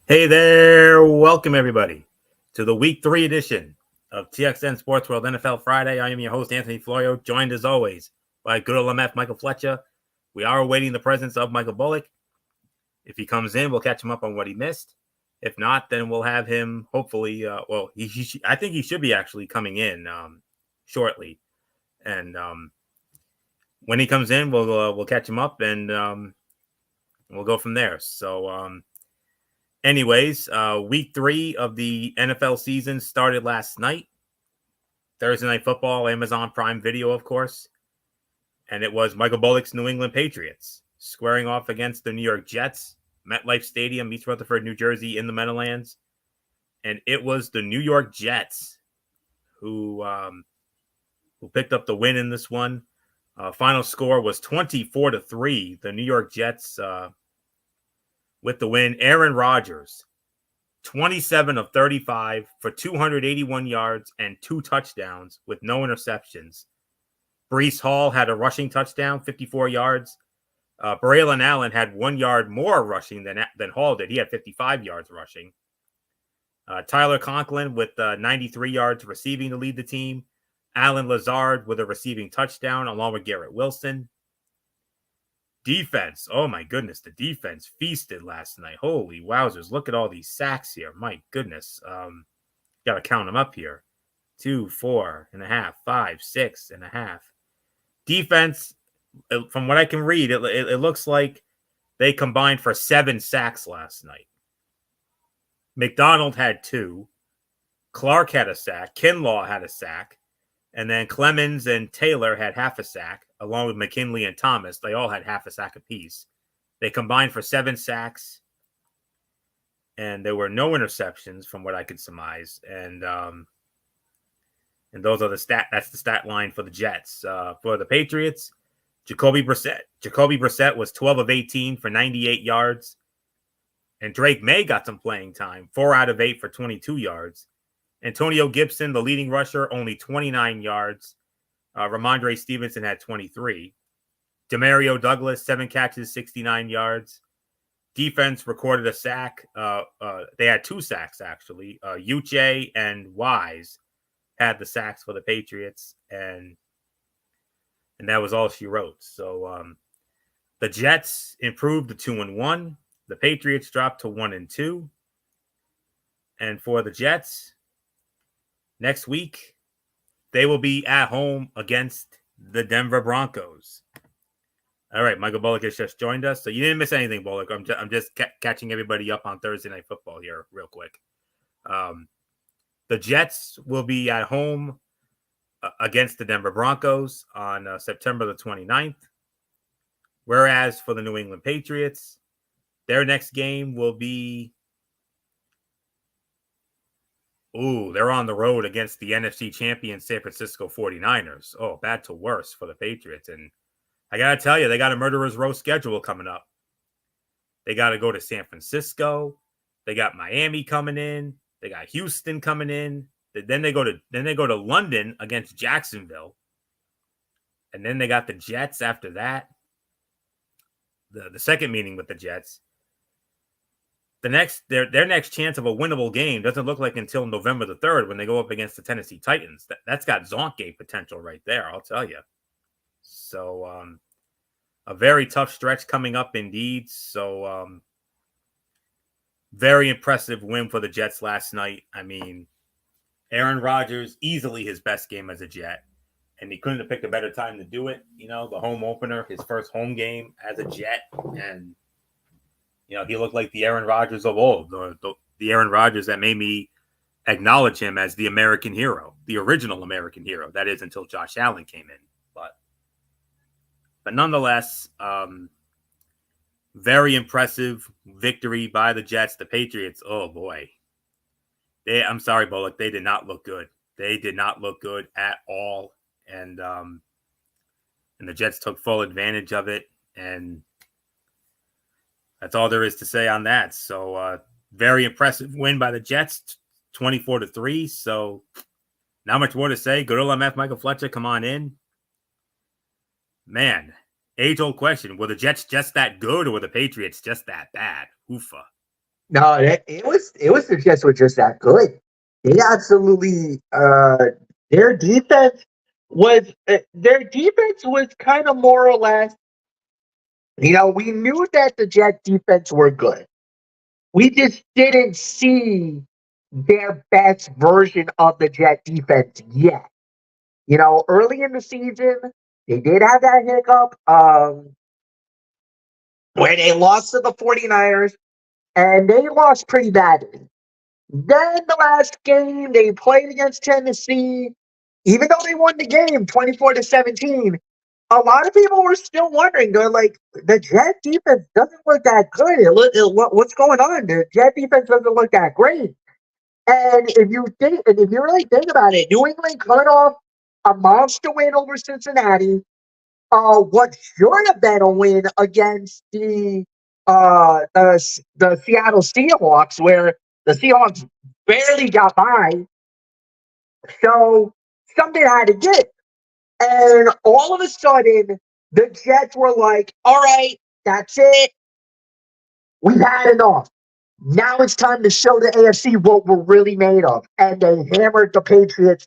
Hey there, welcome everybody to the Week 3 edition of TXN Sports World NFL Friday. I am your host, Anthony Florio, joined as always by good old MF Michael Fletcher. We are awaiting the presence of Michael Bullock. If he comes in, we'll catch him up on what he missed. If not, then we'll have him hopefully, I think he should be actually coming in shortly. And when he comes in, we'll catch him up and we'll go from there. So, anyways, week 3 of the NFL season started last night. Thursday Night Football, Amazon Prime Video, of course. And it was Michael Bullock's New England Patriots squaring off against the New York Jets. MetLife Stadium, East Rutherford, New Jersey, in the Meadowlands. And it was the New York Jets who picked up the win in this one. Final score was 24-3. The New York Jets with the win. Aaron Rodgers, 27 of 35 for 281 yards and 2 touchdowns with no interceptions. Breece Hall had a rushing touchdown, 54 yards. Braylon Allen had 1 yard more rushing than Hall did. He had 55 yards rushing. Tyler Conklin with 93 yards receiving to lead the team. Allen Lazard with a receiving touchdown along with Garrett Wilson. Defense. Oh, my goodness. The defense feasted last night. Holy wowzers. Look at all these sacks here. My goodness. Got to count them up here. 2, 4.5, 5, 6.5. Defense, from what I can read, it looks like they combined for 7 sacks last night. McDonald had 2. Clark had a sack. Kinlaw had a sack. And then Clemens and Taylor had half a sack, along with McKinley and Thomas. They all had half a sack apiece. They combined for 7 sacks. And there were no interceptions from what I could surmise. And those are that's the stat line for the Jets. For the Patriots, Jacoby Brissett was 12 of 18 for 98 yards. And Drake May got some playing time, 4 out of 8 for 22 yards. Antonio Gibson, the leading rusher, only 29 yards. Ramondre Stevenson had 23. Demario Douglas, 7 catches, 69 yards. Defense recorded a sack. They had 2 sacks, actually. Uche and Wise had the sacks for the Patriots, and that was all she wrote. So the Jets improved to 2-1. The Patriots dropped to 1-2. And for the Jets, next week, they will be at home against the Denver Broncos. All right, Michael Bullock has just joined us. So you didn't miss anything, Bullock. I'm just catching everybody up on Thursday Night Football here real quick. The Jets will be at home against the Denver Broncos on September the 29th. Whereas for the New England Patriots, their next game will be... they're on the road against the NFC champion San Francisco 49ers. Oh, bad to worse for the Patriots. And I got to tell you, they got a murderer's row schedule coming up. They got to go to San Francisco. They got Miami coming in. They got Houston coming in. Then they go to London against Jacksonville. And then they got the Jets after that. The second meeting with the Jets. Their next chance of a winnable game doesn't look like until November the 3rd when they go up against the Tennessee Titans. That's got Zonk potential right there, I'll tell you. So a very tough stretch coming up indeed. So very impressive win for the Jets last night. I mean, Aaron Rodgers, easily his best game as a Jet. And he couldn't have picked a better time to do it. You know, the home opener, his first home game as a Jet. And he looked like the Aaron Rodgers of old, the Aaron Rodgers that made me acknowledge him as the American hero, the original American hero. That is until Josh Allen came in. But nonetheless, very impressive victory by the Jets. The Patriots, oh boy. I'm sorry, Bullock, they did not look good. They did not look good at all. And the Jets took full advantage of it. And that's all there is to say on that. So very impressive win by the Jets, 24-3. So not much more to say. Good old MF Michael Fletcher, come on in. Man, age-old question. Were the Jets just that good or were the Patriots just that bad? Oofa. No, it was the Jets were just that good. They absolutely their defense was kind of more or less. We knew that the Jet defense were good. We just didn't see their best version of the Jet defense yet. Early in the season, they did have that hiccup where they lost to the 49ers, and they lost pretty badly. Then the last game they played against Tennessee, even though they won the game 24-17, a lot of people were still wondering. They're like, the Jet defense doesn't look that good. What's going on? The Jet defense doesn't look that great. And if you really think about it, New England cut off a monster win over Cincinnati. What should have been a win against the Seattle Seahawks, where the Seahawks barely got by. So something had to give. And all of a sudden, the Jets were like, all right, that's it. We've had enough. Now it's time to show the AFC what we're really made of. And they hammered the Patriots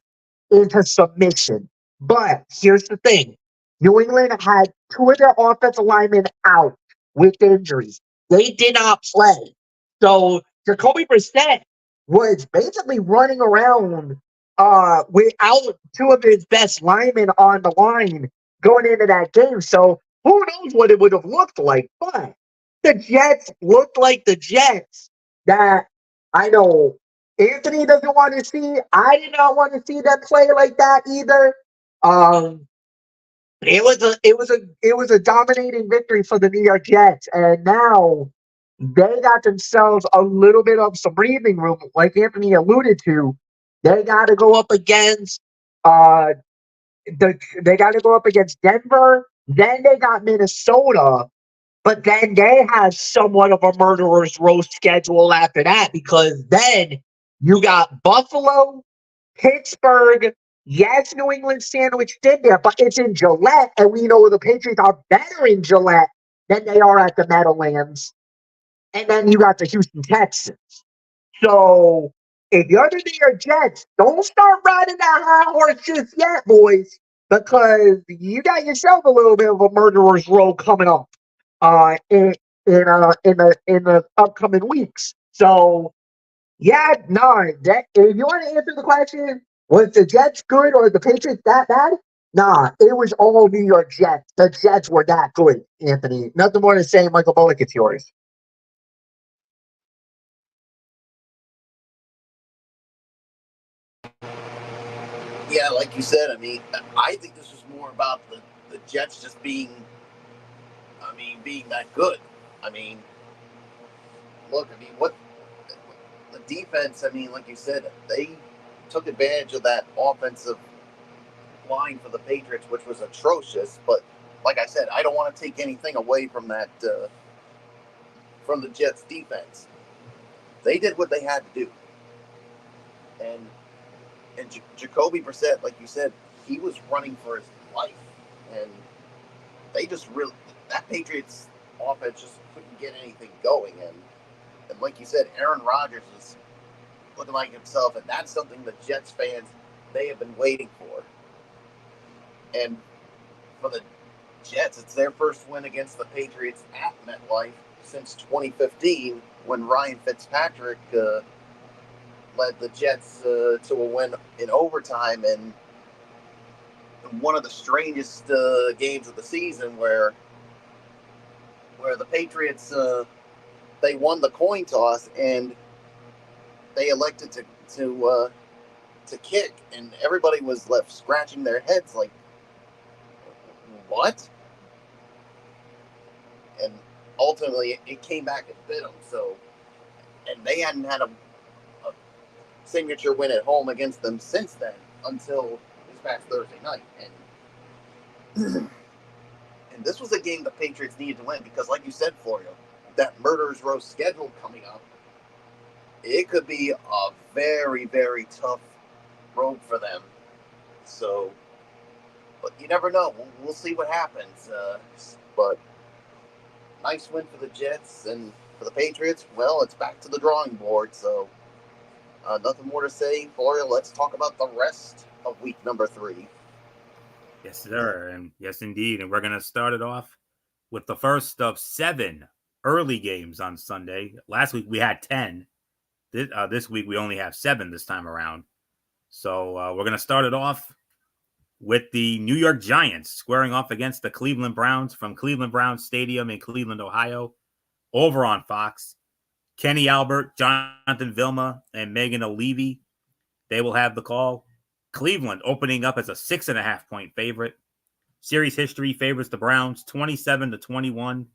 into submission. But here's the thing: New England had two of their offensive linemen out with injuries. They did not play. So Jacoby Brissett was basically running around without two of his best linemen on the line going into that game. So who knows what it would have looked like. But the Jets looked like the Jets that I know Anthony doesn't want to see. I did not want to see them play like that either. Um, it was a dominating victory for the New York Jets, and now they got themselves a little bit of some breathing room, like Anthony alluded to. They got to go up against uh they got to go up against Denver. Then they got Minnesota, but then they had somewhat of a murderer's row schedule after that, because then you got Buffalo, Pittsburgh. Yes, New England sandwiched in there, but it's in Gillette, and we know the Patriots are better in Gillette than they are at the Meadowlands. And then you got the Houston Texans. So if you're the New York Jets, don't start riding that high horse just yet, boys, because you got yourself a little bit of a murderer's row coming up in the upcoming weeks. So yeah, no, that if you want to answer the question, was the Jets good or the Patriots that bad? Nah, it was all New York Jets. The Jets were that good, Anthony. Nothing more to say, Michael Bullock, it's yours. Yeah, like you said, I mean, I think this was more about the Jets just being that good. I mean, look, I mean, what the defense, I mean, like you said, they took advantage of that offensive line for the Patriots, which was atrocious. But like I said, I don't want to take anything away from from the Jets defense. They did what they had to do, and Jacoby Brissett, like you said, he was running for his life, and they just really that Patriots offense just couldn't get anything going, and like you said, Aaron Rodgers is looking like himself, and that's something the Jets fans they have been waiting for. And for the Jets, it's their first win against the Patriots at MetLife since 2015, when Ryan Fitzpatrick led the Jets to a win in overtime, and one of the strangest games of the season, where the Patriots they won the coin toss, and they elected to kick, and everybody was left scratching their heads like, what? And ultimately, it came back and bit them. So, and they hadn't had a signature win at home against them since then, until this past Thursday night. And this was a game the Patriots needed to win, because, like you said, Florio, that murderer's row schedule coming up, it could be a very, very tough road for them. So, but you never know. We'll see what happens. But nice win for the Jets, and for the Patriots, well, it's back to the drawing board. So nothing more to say. Florio, let's talk about the rest of week number 3. Yes, sir. And yes, indeed. And we're going to start it off with the first of 7 early games on Sunday. Last week we had 10. This week we only have 7 this time around. So we're going to start it off with the New York Giants squaring off against the Cleveland Browns from Cleveland Browns Stadium in Cleveland, Ohio, over on Fox. Kenny Albert, Jonathan Vilma, and Megan O'Leary, they will have the call. Cleveland opening up as a 6.5-point favorite. Series history favors the Browns 27-21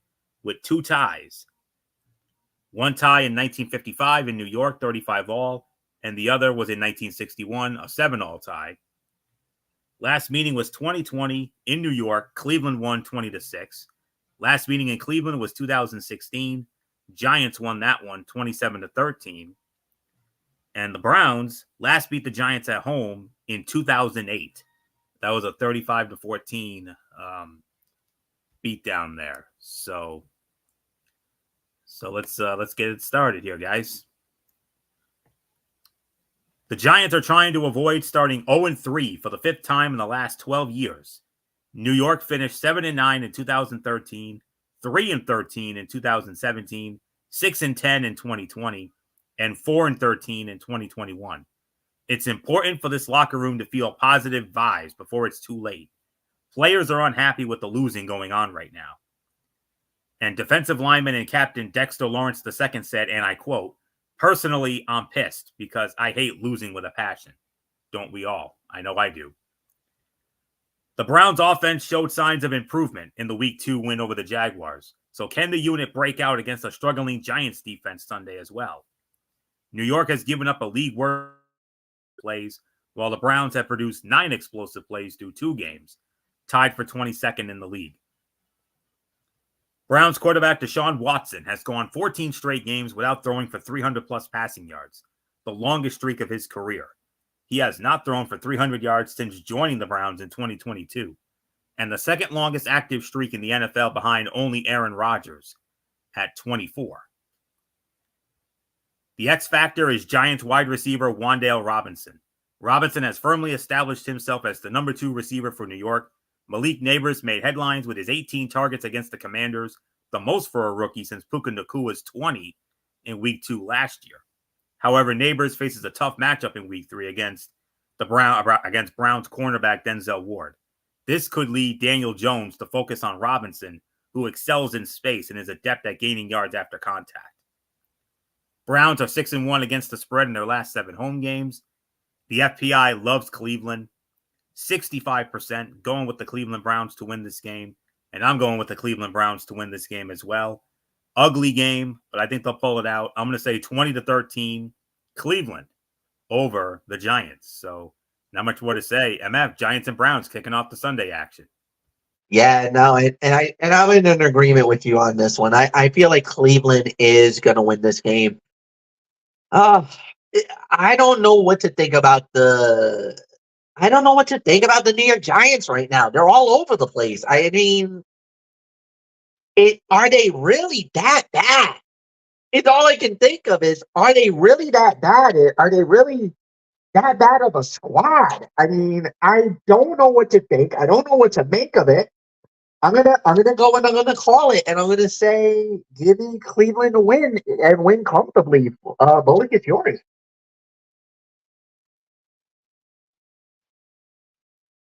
with 2 ties. One tie in 1955 in New York, 35 all, and the other was in 1961, a 7-all tie. Last meeting was 2020 in New York. Cleveland won 20-6. Last meeting in Cleveland was 2016. Giants won that one 27-13. And the Browns last beat the Giants at home in 2008. That was a 35-14 beat down there. So let's get it started here, guys. The Giants are trying to avoid starting 0-3 for the 5th time in the last 12 years. New York finished 7-9 in 2013, 3-13 in 2017, 6-10 in 2020, and 4-13 in 2021. It's important for this locker room to feel positive vibes before it's too late. Players are unhappy with the losing going on right now. And defensive lineman and captain Dexter Lawrence II said, and I quote, "Personally, I'm pissed because I hate losing with a passion. Don't we all? I know I do." The Browns offense showed signs of improvement in the Week 2 win over the Jaguars. So can the unit break out against a struggling Giants defense Sunday as well? New York has given up a league-worst plays, while the Browns have produced 9 explosive plays through 2 games, tied for 22nd in the league. Browns quarterback Deshaun Watson has gone 14 straight games without throwing for 300-plus passing yards, the longest streak of his career. He has not thrown for 300 yards since joining the Browns in 2022, and the second longest active streak in the NFL behind only Aaron Rodgers at 24. The X factor is Giants wide receiver Wan'Dale Robinson. Robinson has firmly established himself as the number 2 receiver for New York. Malik Neighbors made headlines with his 18 targets against the Commanders, the most for a rookie since Puka Nakua's 20 in Week 2 last year. However, Neighbors faces a tough matchup in Week 3 against Browns cornerback Denzel Ward. This could lead Daniel Jones to focus on Robinson, who excels in space and is adept at gaining yards after contact. Browns are 6-1 against the spread in their last 7 home games. The FPI loves Cleveland. 65% going with the Cleveland Browns to win this game. And I'm going with the Cleveland Browns to win this game as well. Ugly game, but I think they'll pull it out. I'm going to say 20-13 Cleveland over the Giants. So not much more to say. MF, Giants and Browns kicking off the Sunday action. Yeah, no, and I'm in an agreement with you on this one. I feel like Cleveland is going to win this game. I don't know what to think about the New York Giants right now. They're all over the place. I mean, are they really that bad? It's all I can think of is, are they really that bad? Are they really that bad of a squad? I mean, I don't know what to think. I don't know what to make of it. I'm gonna go and I'm gonna call it, and I'm gonna say, give me Cleveland to win and win comfortably. Bullock, it's yours.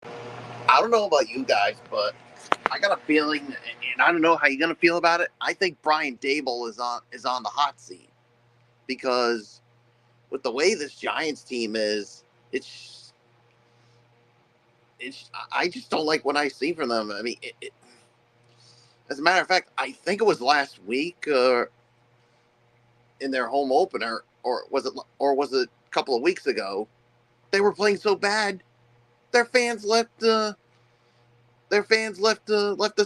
I don't know about you guys, but I got a feeling, and I don't know how you're gonna feel about it. I think Brian Dable is on the hot seat because with the way this Giants team is, it's I just don't like what I see from them. I mean, as a matter of fact, I think it was last week in their home opener, or was it a couple of weeks ago? They were playing so bad, their fans left the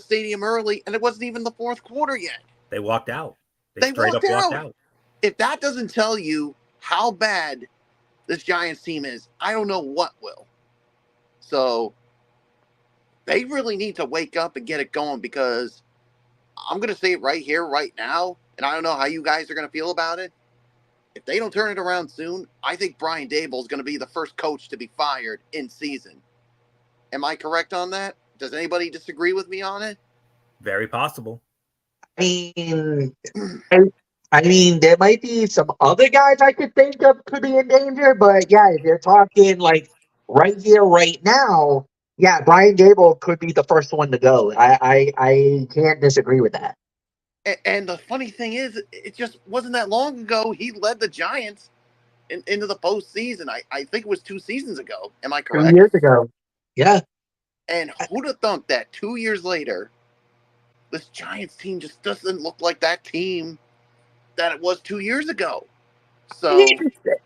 stadium early, and it wasn't even the fourth quarter yet. They walked out. They straight up walked out. If that doesn't tell you how bad this Giants team is, I don't know what will. So they really need to wake up and get it going, because I'm going to say it right here, right now. and I don't know how you guys are going to feel about it. If they don't turn it around soon, I think Brian Dable is going to be the first coach to be fired in season. Am I correct on that? Does anybody disagree with me on it? Very possible. I mean, I mean, there might be some other guys I could think of could be in danger, but yeah, if you're talking like right here, right now, yeah, Brian Dable could be the first one to go. I can't disagree with that. And the funny thing is, it just wasn't that long ago he led the Giants into the postseason. I think it was 2 seasons ago. Am I 2 correct? years ago. Yeah. And who'd have thunk that 2 years later, this Giants team just doesn't look like that team that it was 2 years ago. So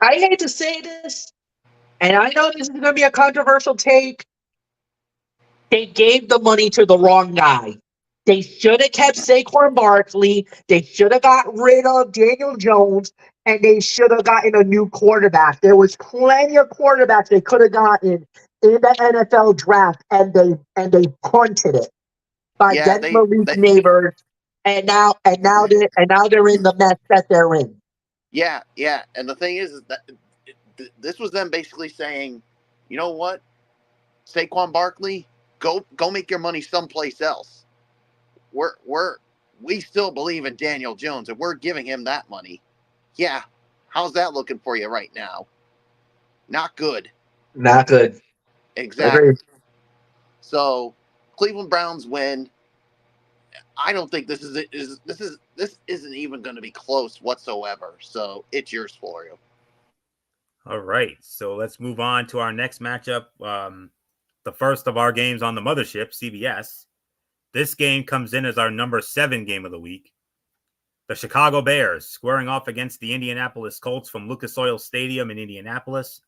I hate to say this, and I know this is going to be a controversial take. They gave the money to the wrong guy. They should have kept Saquon Barkley. They should have got rid of Daniel Jones, and they should have gotten a new quarterback. There was plenty of quarterbacks they could have gotten in the NFL draft, and they punted it by yeah, getting Malik Neighbors, and now they're in the mess that they're in. yeah. And the thing is that this was them basically saying, you know what, Saquon Barkley, go make your money someplace else. We still believe in Daniel Jones, and we're giving him that money. Yeah, how's that looking for you right now? Not good. Not good. Exactly. Agreed. So Cleveland Browns win. I don't think this isn't even going to be close whatsoever. So it's yours, Florio. All right. So let's move on to our next matchup. The first of our games on the mothership, CBS. This game comes in as our number 7 game of the week. The Chicago Bears squaring off against the Indianapolis Colts from Lucas Oil Stadium in Indianapolis.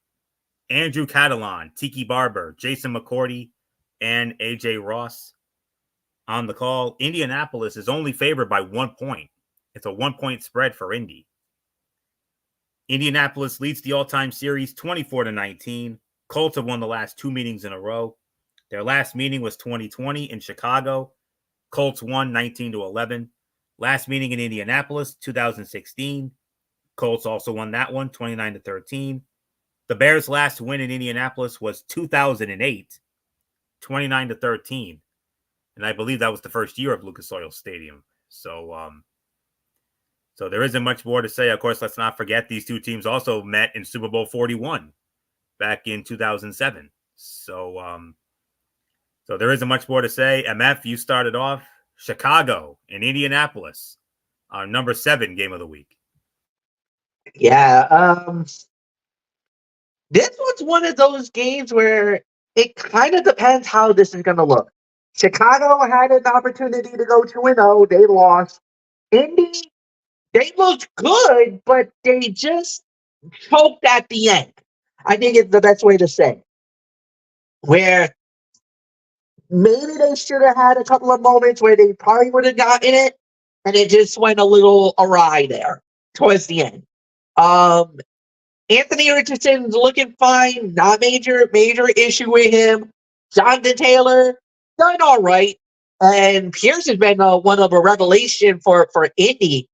Andrew Catalan, Tiki Barber, Jason McCourty, and AJ Ross on the call. Indianapolis is only favored by 1 point. It's a 1-point spread for Indy. Indianapolis leads the all-time series 24-19. Colts have won the last 2 meetings in a row. Their last meeting was 2020 in Chicago. Colts won 19-11. Last meeting in Indianapolis, 2016. Colts also won that one, 29-13. The Bears' last win in Indianapolis was 2008, 29-13. And I believe that was the first year of Lucas Oil Stadium. So there isn't much more to say. Of course, let's not forget these two teams also met in Super Bowl 41 back in 2007. So there isn't much more to say. MF, you started off. Chicago and Indianapolis, our number 7 game of the week. Yeah. This was one of those games where it kind of depends how this is going to look. Chicago had an opportunity to go 2-0. They lost. Indy, they looked good, but they just choked at the end. I think it's the best way to say. Where maybe they should have had a couple of moments where they probably would have gotten it, and it just went a little awry there towards the end. Anthony Richardson's looking fine, not major issue with him. Jonathan Taylor done all right, and Pierce has been one of a revelation for Indy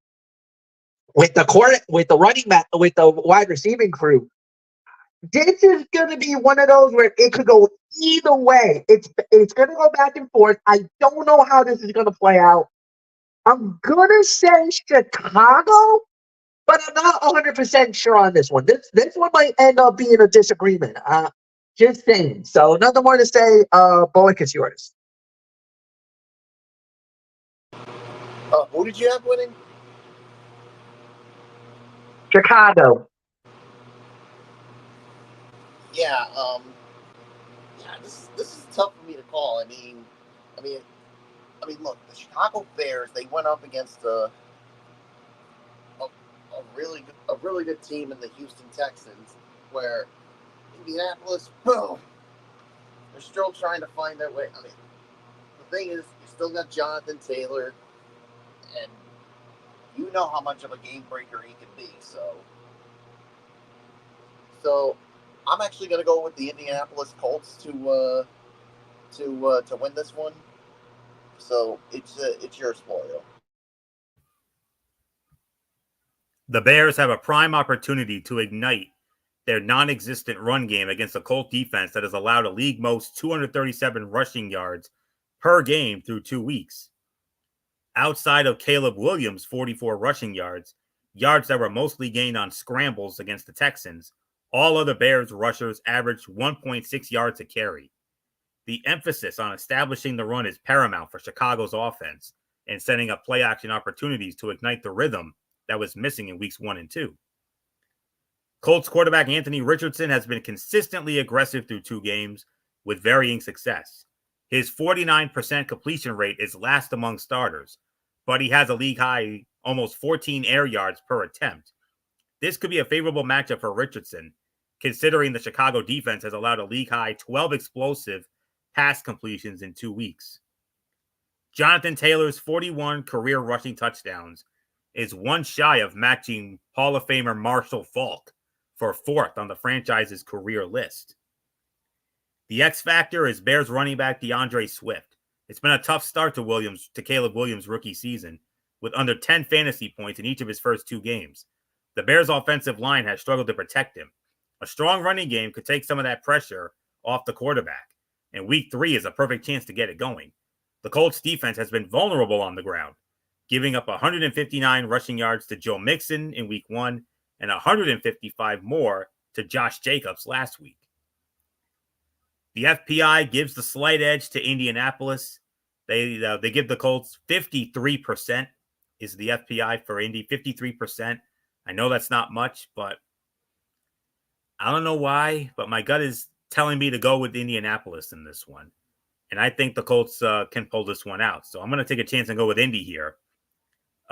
with the running back, with the wide receiving crew. This is going to be one of those where it could go either way. It's going to go back and forth. I don't know how this is going to play out. I'm going to say Chicago, but I'm not 100% sure on this one. This one might end up being a disagreement. Just saying. So nothing more to say. Bullock, it's yours. Who did you have winning? Chicago. Yeah. This is tough for me to call. I mean, look, the Chicago Bears, they went up against a really good team in the Houston Texans, where Indianapolis, boom, they're still trying to find their way. I mean, the thing is, you still got Jonathan Taylor, and you know how much of a game breaker he can be. So I'm actually going to go with the Indianapolis Colts to win this one. So it's yours, Florio. The Bears have a prime opportunity to ignite their non-existent run game against a Colt defense that has allowed a league most 237 rushing yards per game through 2 weeks. Outside of Caleb Williams' 44 rushing yards that were mostly gained on scrambles against the Texans, all other Bears rushers averaged 1.6 yards a carry. The emphasis on establishing the run is paramount for Chicago's offense and setting up play action opportunities to ignite the rhythm that was missing in weeks 1 and 2. Colts quarterback Anthony Richardson has been consistently aggressive through 2 games with varying success. His 49% completion rate is last among starters, but he has a league high almost 14 air yards per attempt. This could be a favorable matchup for Richardson, considering the Chicago defense has allowed a league high 12 explosive pass completions in 2 weeks. Jonathan Taylor's 41 career rushing touchdowns is one shy of matching Hall of Famer Marshall Faulk for 4th on the franchise's career list. The X factor is Bears running back DeAndre Swift. It's been a tough start to Caleb Williams' rookie season, with under 10 fantasy points in each of his first 2 games. The Bears' offensive line has struggled to protect him. A strong running game could take some of that pressure off the quarterback, and week 3 is a perfect chance to get it going. The Colts defense has been vulnerable on the ground, giving up 159 rushing yards to Joe Mixon in week 1 and 155 more to Josh Jacobs last week. The FPI gives the slight edge to Indianapolis. They give the Colts 53% is the FPI for Indy, 53%. I know that's not much, but I don't know why, but my gut is telling me to go with Indianapolis in this one. And I think the Colts can pull this one out. So I'm going to take a chance and go with Indy here.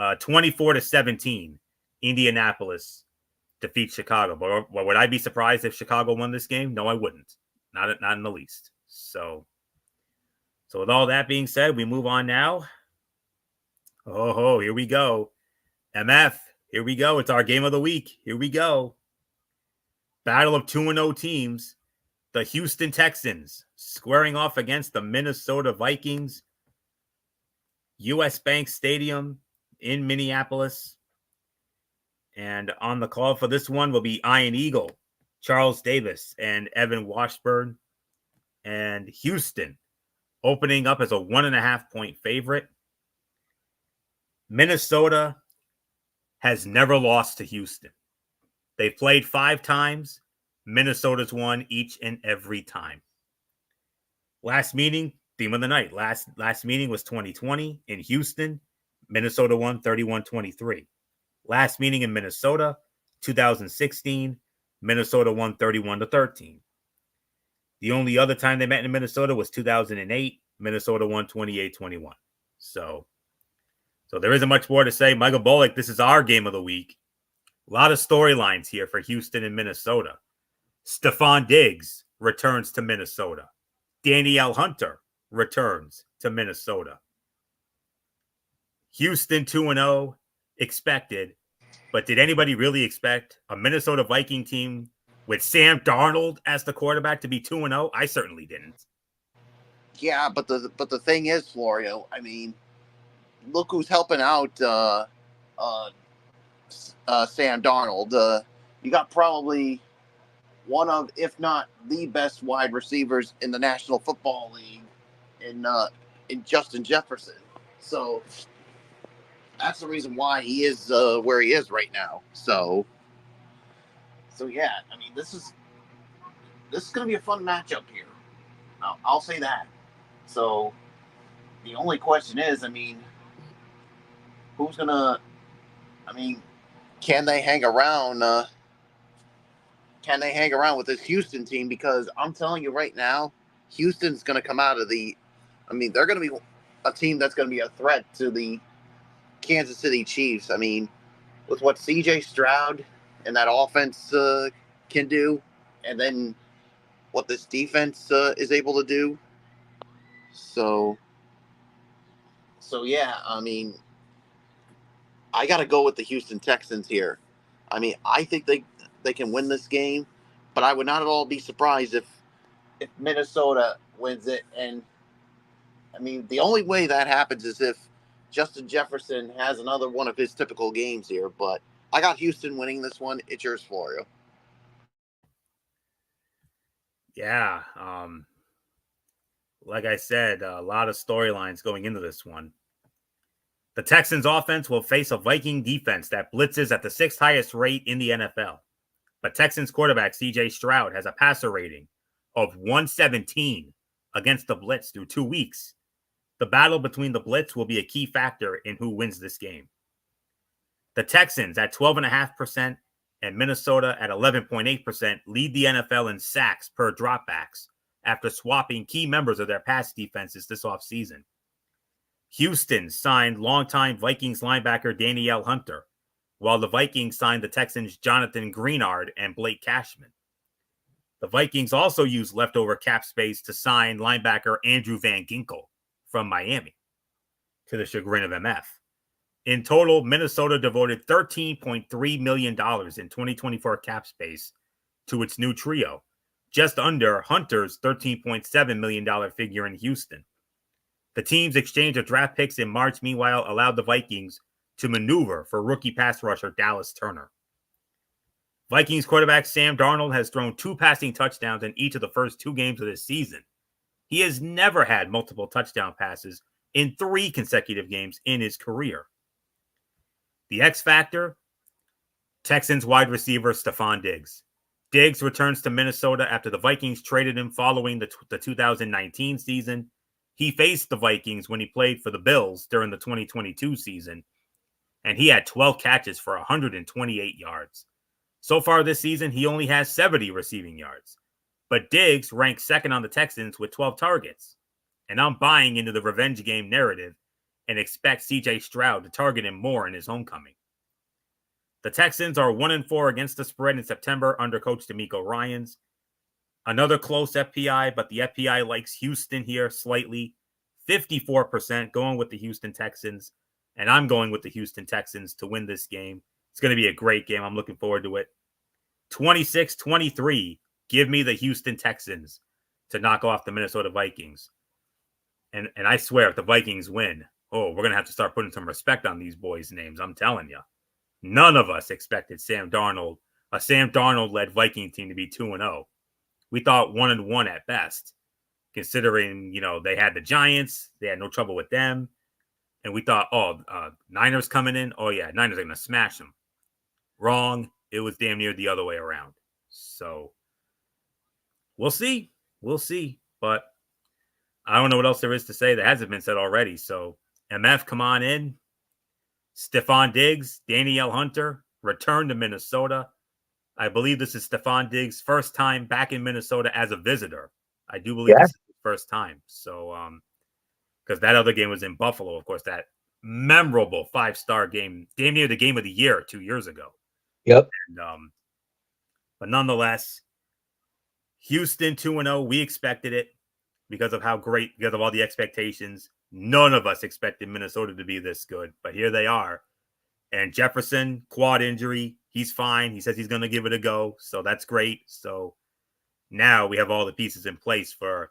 24-17, Indianapolis defeats Chicago. But would I be surprised if Chicago won this game? No, I wouldn't. Not in the least. So with all that being said, we move on now. Oh, here we go. MF, here we go. It's our game of the week. Here we go. Battle of 2-0 teams. The Houston Texans squaring off against the Minnesota Vikings. US Bank Stadium in Minneapolis. And on the call for this one will be Iron Eagle, Charles Davis, and Evan Washburn. And Houston opening up as a 1.5-point favorite. Minnesota has never lost to Houston. They've played 5 times. Minnesota's won each and every time. Last meeting, theme of the night. Last meeting was 2020 in Houston. Minnesota won 31-23. Last meeting in Minnesota, 2016. Minnesota won 31-13. The only other time they met in Minnesota was 2008. Minnesota won 28-21. So there isn't much more to say. Michael Bullock, this is our game of the week. A lot of storylines here for Houston and Minnesota. Stephon Diggs returns to Minnesota. Danielle Hunter returns to Minnesota. Houston 2-0 expected, but did anybody really expect a Minnesota Viking team with Sam Darnold as the quarterback to be 2-0? I certainly didn't. Yeah, but the thing is, Florio, I mean, look who's helping out Sam Darnold. You got probably one of, if not the best wide receivers in the National Football League in Justin Jefferson. So that's the reason why he is where he is right now. So yeah, I mean, this is going to be a fun matchup here. I'll say that. So the only question is, I mean, who's going to, I mean, can they hang around? Can they hang around with this Houston team? Because I'm telling you right now, Houston's going to come out of they're going to be a team that's going to be a threat to the Kansas City Chiefs. I mean, with what CJ Stroud and that offense can do, and then what this defense is able to do. So yeah, I mean, I got to go with the Houston Texans here. I mean, I think they can win this game, but I would not at all be surprised if Minnesota wins it. And I mean, the only way that happens is if Justin Jefferson has another one of his typical games here. But I got Houston winning this one. It's yours, Florio. Yeah. Like I said, a lot of storylines going into this one. The Texans offense will face a Viking defense that blitzes at the 6th highest rate in the NFL. But Texans quarterback CJ Stroud has a passer rating of 117 against the blitz through 2 weeks. The battle between the blitz will be a key factor in who wins this game. The Texans at 12.5% and Minnesota at 11.8% lead the NFL in sacks per dropbacks after swapping key members of their pass defenses this offseason. Houston signed longtime Vikings linebacker Danielle Hunter, while the Vikings signed the Texans' Jonathan Greenard and Blake Cashman. The Vikings also used leftover cap space to sign linebacker Andrew Van Ginkel from Miami, to the chagrin of MF. In total, Minnesota devoted $13.3 million in 2024 cap space to its new trio, just under Hunter's $13.7 million figure in Houston. The team's exchange of draft picks in March, meanwhile, allowed the Vikings to maneuver for rookie pass rusher Dallas Turner. Vikings quarterback Sam Darnold has thrown 2 passing touchdowns in each of the first 2 games of this season. He has never had multiple touchdown passes in 3 consecutive games in his career. The X factor, Texans wide receiver Stephon Diggs. Diggs returns to Minnesota after the Vikings traded him following the 2019 season. He faced the Vikings when he played for the Bills during the 2022 season, and he had 12 catches for 128 yards. So far this season, he only has 70 receiving yards. But Diggs ranks second on the Texans with 12 targets. And I'm buying into the revenge game narrative and expect CJ Stroud to target him more in his homecoming. The Texans are 1-4 against the spread in September under coach DeMeco Ryans. Another close FPI, but the FPI likes Houston here slightly. 54% going with the Houston Texans, and I'm going with the Houston Texans to win this game. It's going to be a great game. I'm looking forward to it. 26-23, give me the Houston Texans to knock off the Minnesota Vikings. And I swear, if the Vikings win, we're going to have to start putting some respect on these boys' names. I'm telling you. None of us expected a Sam Darnold-led Viking team to be 2-0. We thought 1-1 at best, considering, they had the Giants. They had no trouble with them. And we thought, Niners coming in. Oh, yeah, Niners are going to smash them. Wrong. It was damn near the other way around. So we'll see. We'll see. But I don't know what else there is to say that hasn't been said already. So MF, come on in. Stephon Diggs, Danielle Hunter, return to Minnesota. I believe this is Stephon Diggs' first time back in Minnesota as a visitor. I do believe this is his first time. So, because that other game was in Buffalo, of course, that memorable 5-star game, damn near the game of the year 2 years ago. Yep. And, but nonetheless, Houston 2-0. We expected it because of all the expectations. None of us expected Minnesota to be this good, but here they are. And Jefferson, quad injury, he's fine. He says he's going to give it a go, so that's great. So now we have all the pieces in place for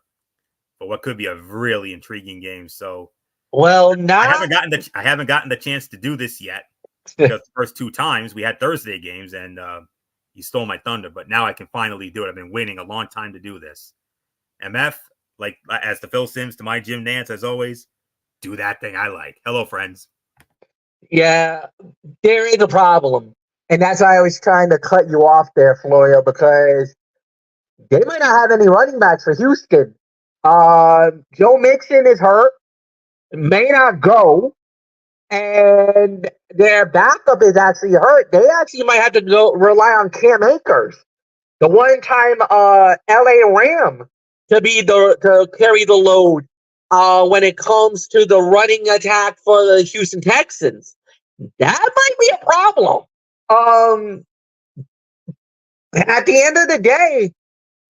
what could be a really intriguing game. So, well, I haven't gotten the chance to do this yet because the first 2 times we had Thursday games, and you stole my thunder. But now I can finally do it. I've been waiting a long time to do this. MF, like as the Phil Sims to my Jim Nance, as always, do that thing I like. Hello, friends. Yeah, there is a problem. And that's why I was trying to cut you off there, Florio, because they might not have any running backs for Houston. Joe Mixon is hurt, may not go, and their backup is actually hurt. They actually might have to go rely on Cam Akers, the one-time LA Ram, to carry the load when it comes to the running attack for the Houston Texans. That might be a problem. At the end of the day,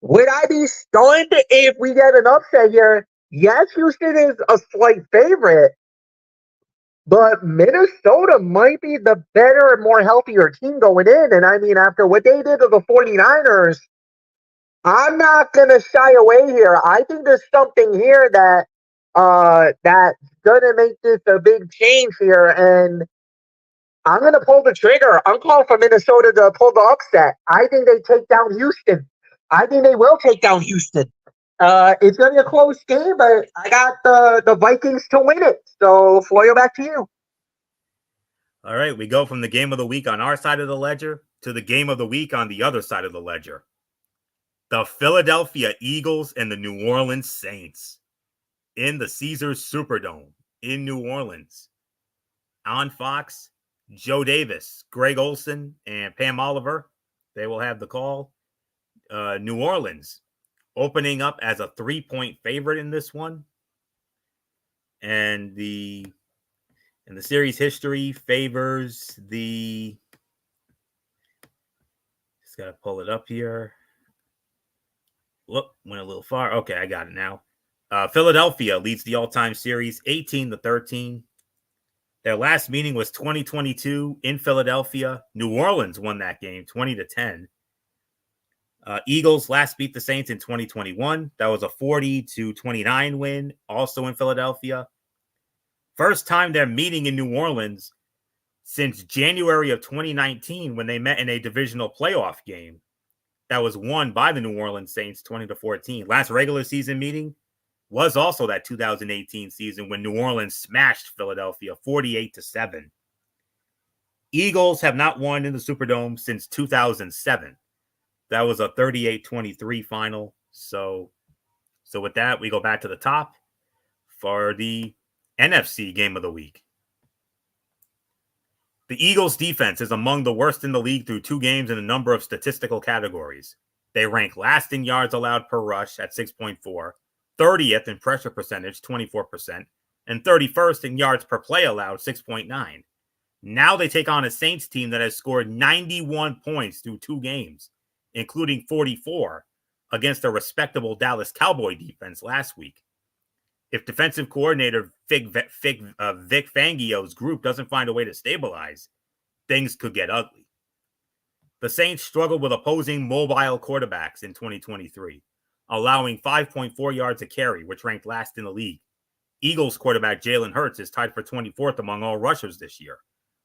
would I be stunned if we get an upset here? Yes, Houston is a slight favorite, but Minnesota might be the better and more healthier team going in. And I mean, after what they did to the 49ers, I'm not going to shy away here. I think there's something here that's going to make this a big change here. And I'm going to pull the trigger. I'm calling for Minnesota to pull the upset. I think they take down Houston. I think they will take down Houston. It's going to be a close game, but I got the Vikings to win it. So, Floyo, back to you. All right, we go from the game of the week on our side of the ledger to the game of the week on the other side of the ledger. The Philadelphia Eagles and the New Orleans Saints in the Caesars Superdome in New Orleans. On Fox, Joe Davis, Greg Olson, and Pam Oliver, they will have the call. New Orleans opening up as a 3-point favorite in this one. And the series history favors the... Just got to pull it up here. Look, went a little far. Okay, I got it now. Philadelphia leads the all-time series 18-13. Their last meeting was 2022 in Philadelphia. New Orleans won that game 20-10. Eagles last beat the Saints in 2021. That was a 40-29 win, also in Philadelphia. First time they're meeting in New Orleans since January of 2019 when they met in a divisional playoff game that was won by the New Orleans Saints 20-14. Last regular season meeting was also that 2018 season when New Orleans smashed Philadelphia 48-7. Eagles have not won in the Superdome since 2007. That was a 38-23 final. So with that, we go back to the top for the NFC game of the week. The Eagles' defense is among the worst in the league through 2 games in a number of statistical categories. They rank last in yards allowed per rush at 6.4, 30th in pressure percentage, 24%, and 31st in yards per play allowed, 6.9. Now they take on a Saints team that has scored 91 points through 2 games, including 44 against a respectable Dallas Cowboy defense last week. If defensive coordinator Vic Fangio's group doesn't find a way to stabilize, things could get ugly. The Saints struggled with opposing mobile quarterbacks in 2023, allowing 5.4 yards a carry, which ranked last in the league. Eagles quarterback Jalen Hurts is tied for 24th among all rushers this year,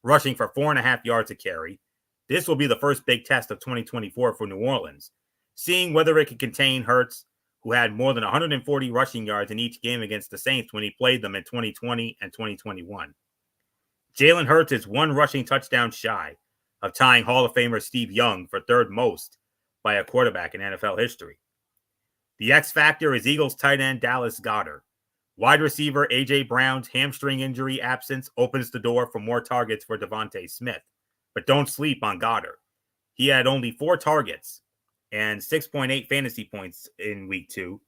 rushing for 4.5 yards a carry. This will be the first big test of 2024 for New Orleans, seeing whether it can contain Hurts, who had more than 140 rushing yards in each game against the Saints when he played them in 2020 and 2021. Jalen Hurts is 1 rushing touchdown shy of tying Hall of Famer Steve Young for 3rd most by a quarterback in NFL history. The X factor is Eagles tight end Dallas Goedert. Wide receiver A.J. Brown's hamstring injury absence opens the door for more targets for Devontae Smith. But don't sleep on Goedert. He had only 4 targets and 6.8 fantasy points in week 2.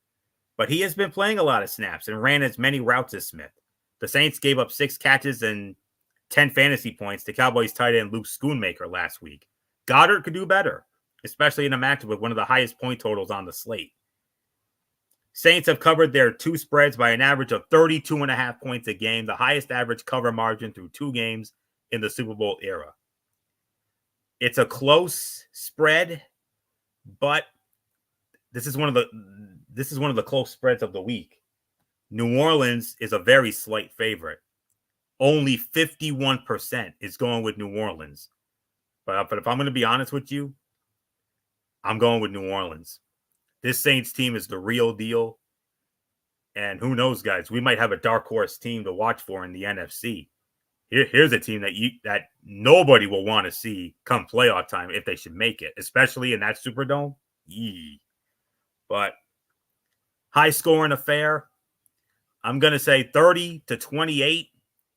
But he has been playing a lot of snaps and ran as many routes as Smith. The Saints gave up 6 catches and 10 fantasy points to Cowboys tight end Luke Schoonmaker last week. Goedert could do better, especially in a matchup with one of the highest point totals on the slate. Saints have covered their 2 spreads by an average of 32.5 points a game, the highest average cover margin through 2 games in the Super Bowl era. It's a close spread, but this is one of the close spreads of the week. New Orleans is a very slight favorite. Only 51% is going with New Orleans. But if I'm going to be honest with you, I'm going with New Orleans. This Saints team is the real deal. And who knows, guys, we might have a dark horse team to watch for in the NFC. Here's a team that nobody will want to see come playoff time if they should make it, especially in that Superdome. Yee. But high scoring affair. I'm going to say 30-28.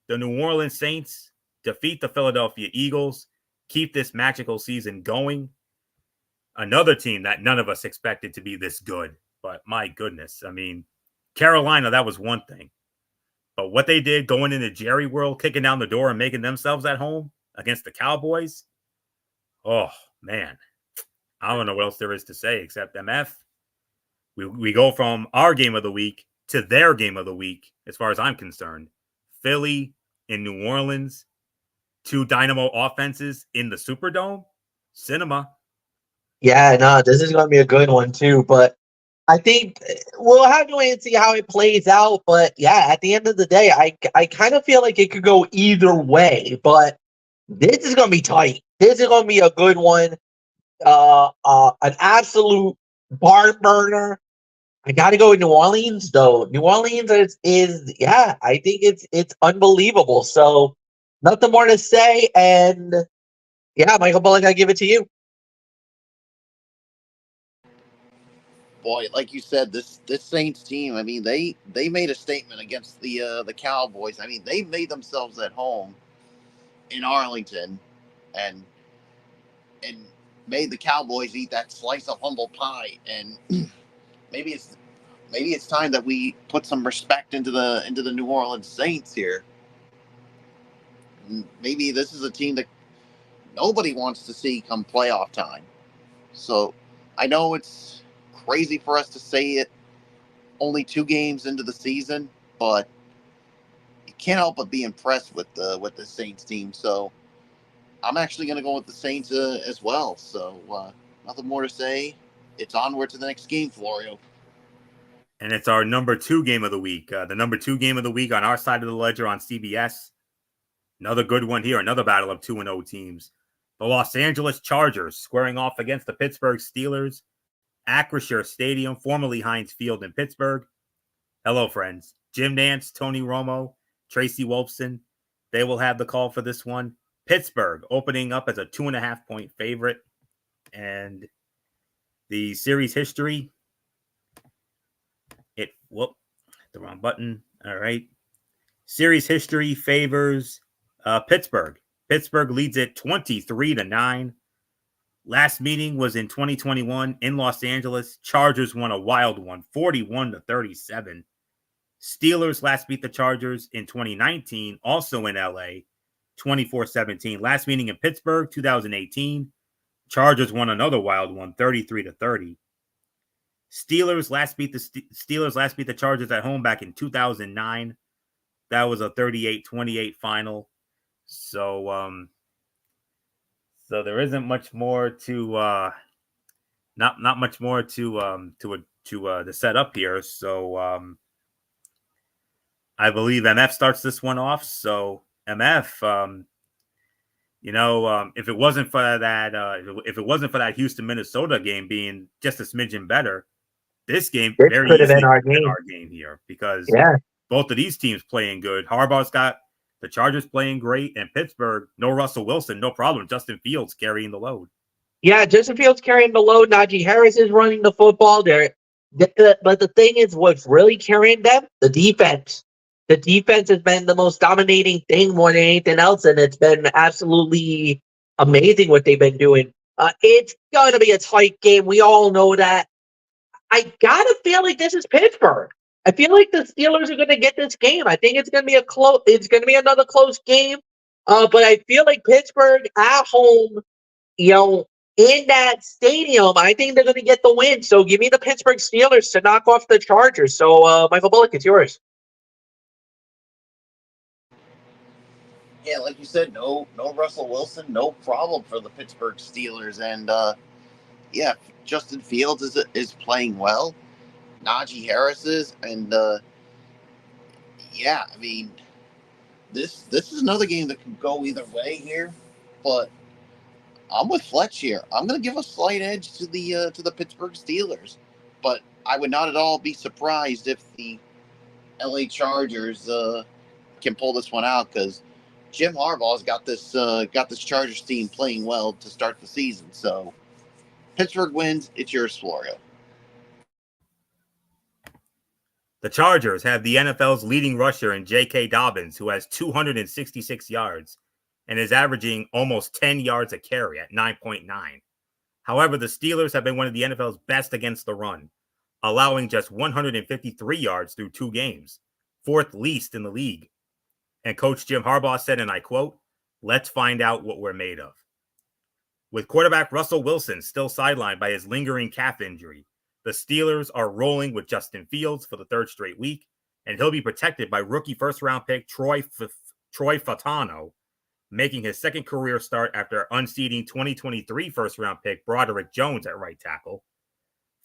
The New Orleans Saints defeat the Philadelphia Eagles, keep this magical season going. Another team that none of us expected to be this good. But my goodness, I mean, Carolina, that was one thing. But what they did going into Jerry World, kicking down the door and making themselves at home against the Cowboys, oh, man. I don't know what else there is to say except MF. We go from our game of the week to their game of the week, as far as I'm concerned. Philly in New Orleans, 2 dynamo offenses in the Superdome. Cinema. Yeah, no, this is going to be a good one, too. But I think we'll have to wait and see how it plays out. But, yeah, at the end of the day, I kind of feel like it could go either way. But This is going to be tight. This is going to be a good one. An absolute barn burner. I got to go with New Orleans, though. New Orleans is yeah, I think it's unbelievable. So nothing more to say. And yeah, Michael Bullock, I give it to you. Boy, like you said, this Saints team. I mean, they made a statement against the Cowboys. I mean, they made themselves at home in Arlington, and and made the Cowboys eat that slice of humble pie. And maybe it's time that we put some respect into the New Orleans Saints here. Maybe this is a team that nobody wants to see come playoff time. So I know it's crazy for us to say it only 2 games into the season, but you can't help but be impressed with the Saints team. So I'm actually going to go with the Saints as well. So nothing more to say. It's onward to the next game, Florio. And it's our number 2 game of the week. The number 2 game of the week on our side of the ledger on CBS. Another good one here. Another battle of 2-0 teams. The Los Angeles Chargers squaring off against the Pittsburgh Steelers. Acrisure Stadium, formerly Heinz Field in Pittsburgh. Hello, friends. Jim Nance, Tony Romo, Tracy Wolfson. They will have the call for this one. Pittsburgh opening up as a 2.5-point favorite. And the series history. The wrong button. All right. Series history favors Pittsburgh. Pittsburgh leads it 23-9. Last meeting was in 2021 in Los Angeles. Chargers won a wild one, 41-37. Steelers last beat the Chargers in 2019, also in LA, 24-17. Last meeting in Pittsburgh, 2018. Chargers won another wild one, 33-30. Steelers last beat the Chargers at home back in 2009. That was a 38-28 final. So there isn't much more to not much more to set up here. So I believe MF starts this one off. So MF, if it wasn't for that Houston Minnesota game being just a smidgen better, this game This very could have been easily our been game. our game here because Yeah. both of these teams playing good. Harbaugh's got the Chargers playing great, and Pittsburgh, no Russell Wilson, no problem. Justin Fields carrying the load. Yeah, Justin Fields carrying the load. Najee Harris is running the football. But the thing is, what's really carrying them? The defense. The defense has been the most dominating thing more than anything else, and it's been absolutely amazing what they've been doing. It's going to be a tight game. We all know that. I gotta feel like this is Pittsburgh. I feel like the Steelers are going to get this game. I think it's going to be It's going to be another close game. But I feel like Pittsburgh at home, in that stadium, I think they're going to get the win. So give me the Pittsburgh Steelers to knock off the Chargers. So Michael Bullock, it's yours. Yeah, like you said, no Russell Wilson, no problem for the Pittsburgh Steelers. And yeah, Justin Fields is playing well. Najee Harris is, and yeah, I mean, this is another game that could go either way here, but I'm with Fletch here. I'm going to give a slight edge to the Pittsburgh Steelers, but I would not at all be surprised if the LA Chargers can pull this one out because Jim Harbaugh's got this Chargers team playing well to start the season. So Pittsburgh wins. It's yours, Florio. The Chargers have the NFL's leading rusher in J.K. Dobbins, who has 266 yards and is averaging almost 10 yards a carry at 9.9. However, the Steelers have been one of the NFL's best against the run, allowing just 153 yards through 2 games, 4th least in the league. And Coach Jim Harbaugh said, and I quote, "Let's find out what we're made of." With quarterback Russell Wilson still sidelined by his lingering calf injury, the Steelers are rolling with Justin Fields for the 3rd straight week, and he'll be protected by rookie first-round pick Troy Fautanu, making his 2nd career start after unseating 2023 first-round pick Broderick Jones at right tackle.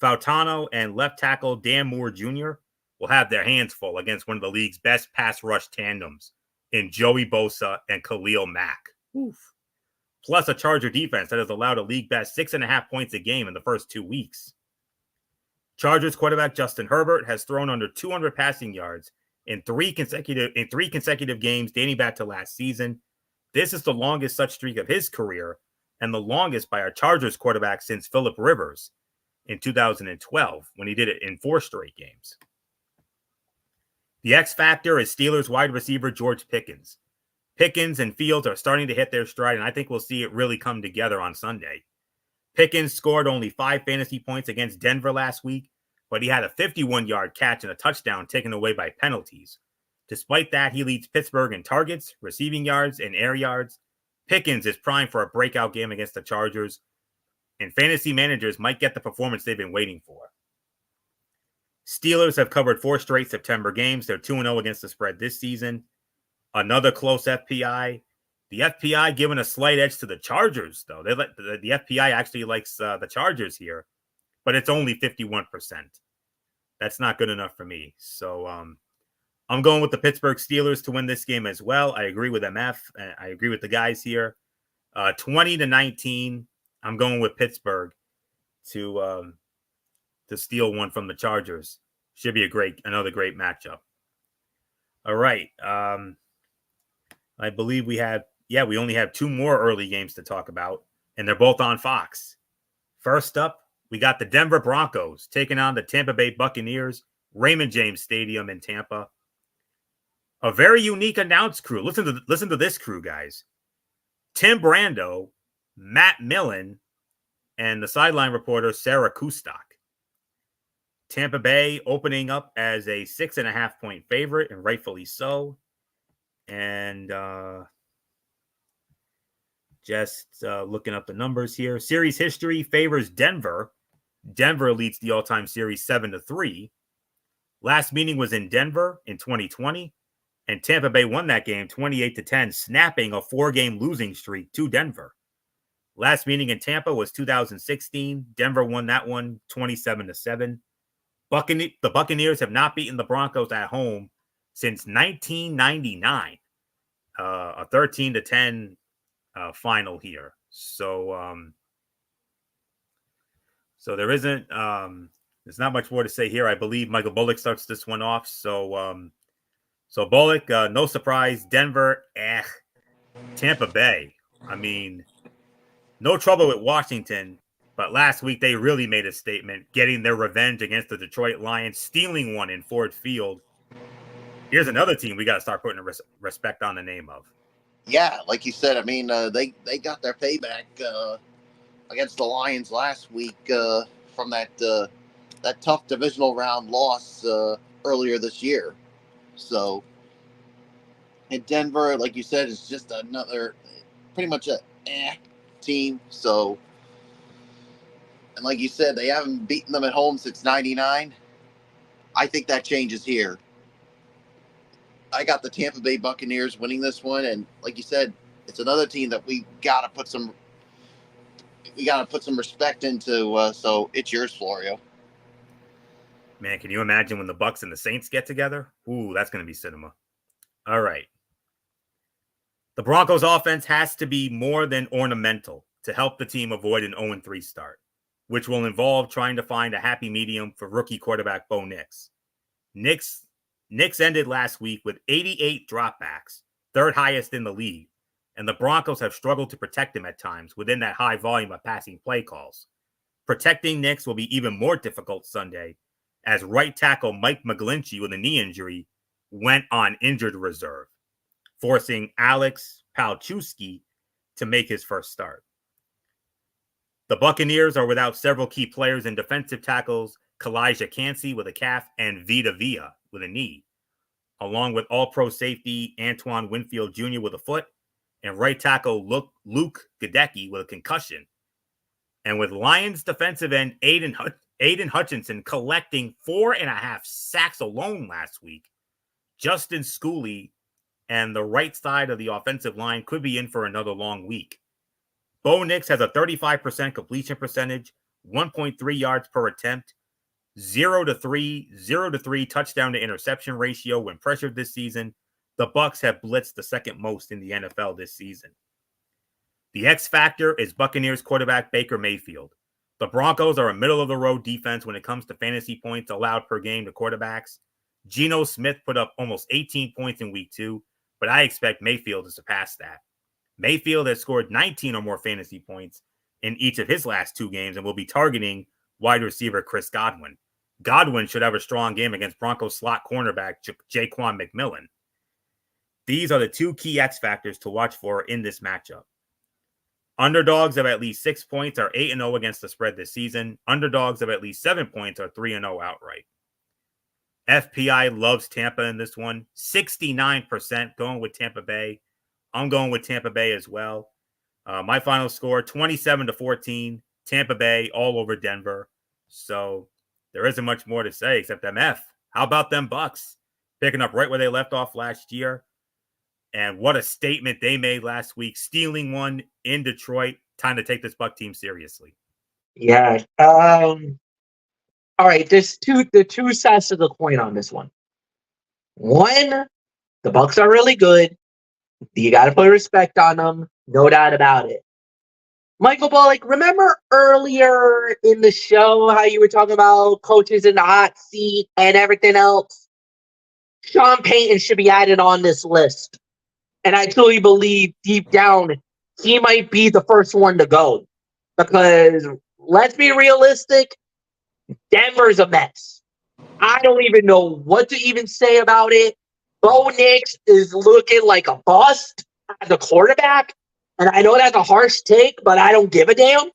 Fautanu and left tackle Dan Moore Jr. will have their hands full against one of the league's best pass rush tandems in Joey Bosa and Khalil Mack. Oof. plus a Charger defense that has allowed a league best 6.5 points a game in the first 2 weeks. Chargers quarterback Justin Herbert has thrown under 200 passing yards in three consecutive games dating back to last season. This is the longest such streak of his career and the longest by a Chargers quarterback since Phillip Rivers in 2012 when he did it in 4 straight games. The X factor is Steelers wide receiver George Pickens. Pickens and Fields are starting to hit their stride, and I think we'll see it really come together on Sunday. Pickens scored only 5 fantasy points against Denver last week, but he had a 51-yard catch and a touchdown taken away by penalties. Despite that, he leads Pittsburgh in targets, receiving yards, and air yards. Pickens is primed for a breakout game against the Chargers, and fantasy managers might get the performance they've been waiting for. Steelers have covered 4 straight September games. They're 2-0 against the spread this season. Another close FPI. The FPI giving a slight edge to the Chargers, though. The FPI actually likes the Chargers here, but it's only 51%. That's not good enough for me. So I'm going with the Pittsburgh Steelers to win this game as well. I agree with MF. I agree with the guys here. 20-19. I'm going with Pittsburgh to steal one from the Chargers. Should be another great matchup. All right. I believe we only have 2 more early games to talk about, and they're both on Fox. First up, we got the Denver Broncos taking on the Tampa Bay Buccaneers, Raymond James Stadium in Tampa. A very unique announce crew. Listen to this crew, guys. Tim Brando, Matt Millen, and the sideline reporter Sarah Kustok. Tampa Bay opening up as a 6.5-point favorite, and rightfully so. And just looking up the numbers here. Series history favors Denver. Denver leads the all-time series 7-3. Last meeting was in Denver in 2020, and Tampa Bay won that game 28-10, snapping a 4-game losing streak to Denver. Last meeting in Tampa was 2016. Denver won that one 27-7. The Buccaneers have not beaten the Broncos at home since 1999. A 13-10 final here. So there isn't there's not much more to say here. I believe Michael Bullock starts this one off. So Bullock, no surprise. Denver, Tampa Bay. I mean, no trouble with Washington, but last week they really made a statement, getting their revenge against the Detroit Lions, stealing one in Ford Field. Here's another team we got to start putting respect on the name of. Yeah, like you said, I mean, they got their payback against the Lions last week from that tough divisional round loss earlier this year. So, in Denver, like you said, is just another pretty much a team. So, and like you said, they haven't beaten them at home since '99. I think that changes here. I got the Tampa Bay Buccaneers winning this one, and like you said, it's another team that we gotta put some respect into. So it's yours, Florio. Man, can you imagine when the Bucs and the Saints get together? Ooh, that's gonna be cinema. All right. The Broncos offense has to be more than ornamental to help the team avoid an 0-3 start, which will involve trying to find a happy medium for rookie quarterback Bo Nix. Nix ended last week with 88 dropbacks, 3rd highest in the league, and the Broncos have struggled to protect him at times within that high volume of passing play calls. Protecting Nix will be even more difficult Sunday, as right tackle Mike McGlinchey with a knee injury went on injured reserve, forcing Alex Palczewski to make his first start. The Buccaneers are without several key players in defensive tackles, Kalijah Cansey with a calf and Vita Vea with a knee, along with all-pro safety Antoine Winfield Jr. with a foot, and right tackle Luke Gadecki with a concussion. And with Lions defensive end Aiden Hutchinson collecting 4.5 sacks alone last week, Justin Schooley and the right side of the offensive line could be in for another long week. Bo Nix has a 35% completion percentage, 1.3 yards per attempt, 0-3 touchdown to interception ratio when pressured this season. The Bucs have blitzed the second most in the NFL this season. The X factor is Buccaneers quarterback Baker Mayfield. The Broncos are a middle-of-the-road defense when it comes to fantasy points allowed per game to quarterbacks. Geno Smith put up almost 18 points in week 2, but I expect Mayfield to surpass that. Mayfield has scored 19 or more fantasy points in each of his last 2 games and will be targeting wide receiver Chris Godwin. Godwin should have a strong game against Broncos slot cornerback Jaquan McMillan. These are the 2 key X factors to watch for in this matchup. Underdogs of at least 6 points are 8-0 against the spread this season. Underdogs of at least 7 points are 3-0 outright. FPI loves Tampa in this one. 69% going with Tampa Bay. I'm going with Tampa Bay as well. My final score, 27-14. Tampa Bay all over Denver. So there isn't much more to say except MF. How about them Bucks? Picking up right where they left off last year. And what a statement they made last week, stealing one in Detroit. Time to take this Buck team seriously. Yeah. All right. There's the two sides of the coin on this one. One, the Bucks are really good. You got to put respect on them. No doubt about it. Michael Bullock, remember earlier in the show how you were talking about coaches in the hot seat and everything else? Sean Payton should be added on this list. And I truly believe deep down he might be the first one to go. Because let's be realistic, Denver's a mess. I don't even know what to even say about it. Bo Nix is looking like a bust as a quarterback. And I know that's a harsh take, but I don't give a damn.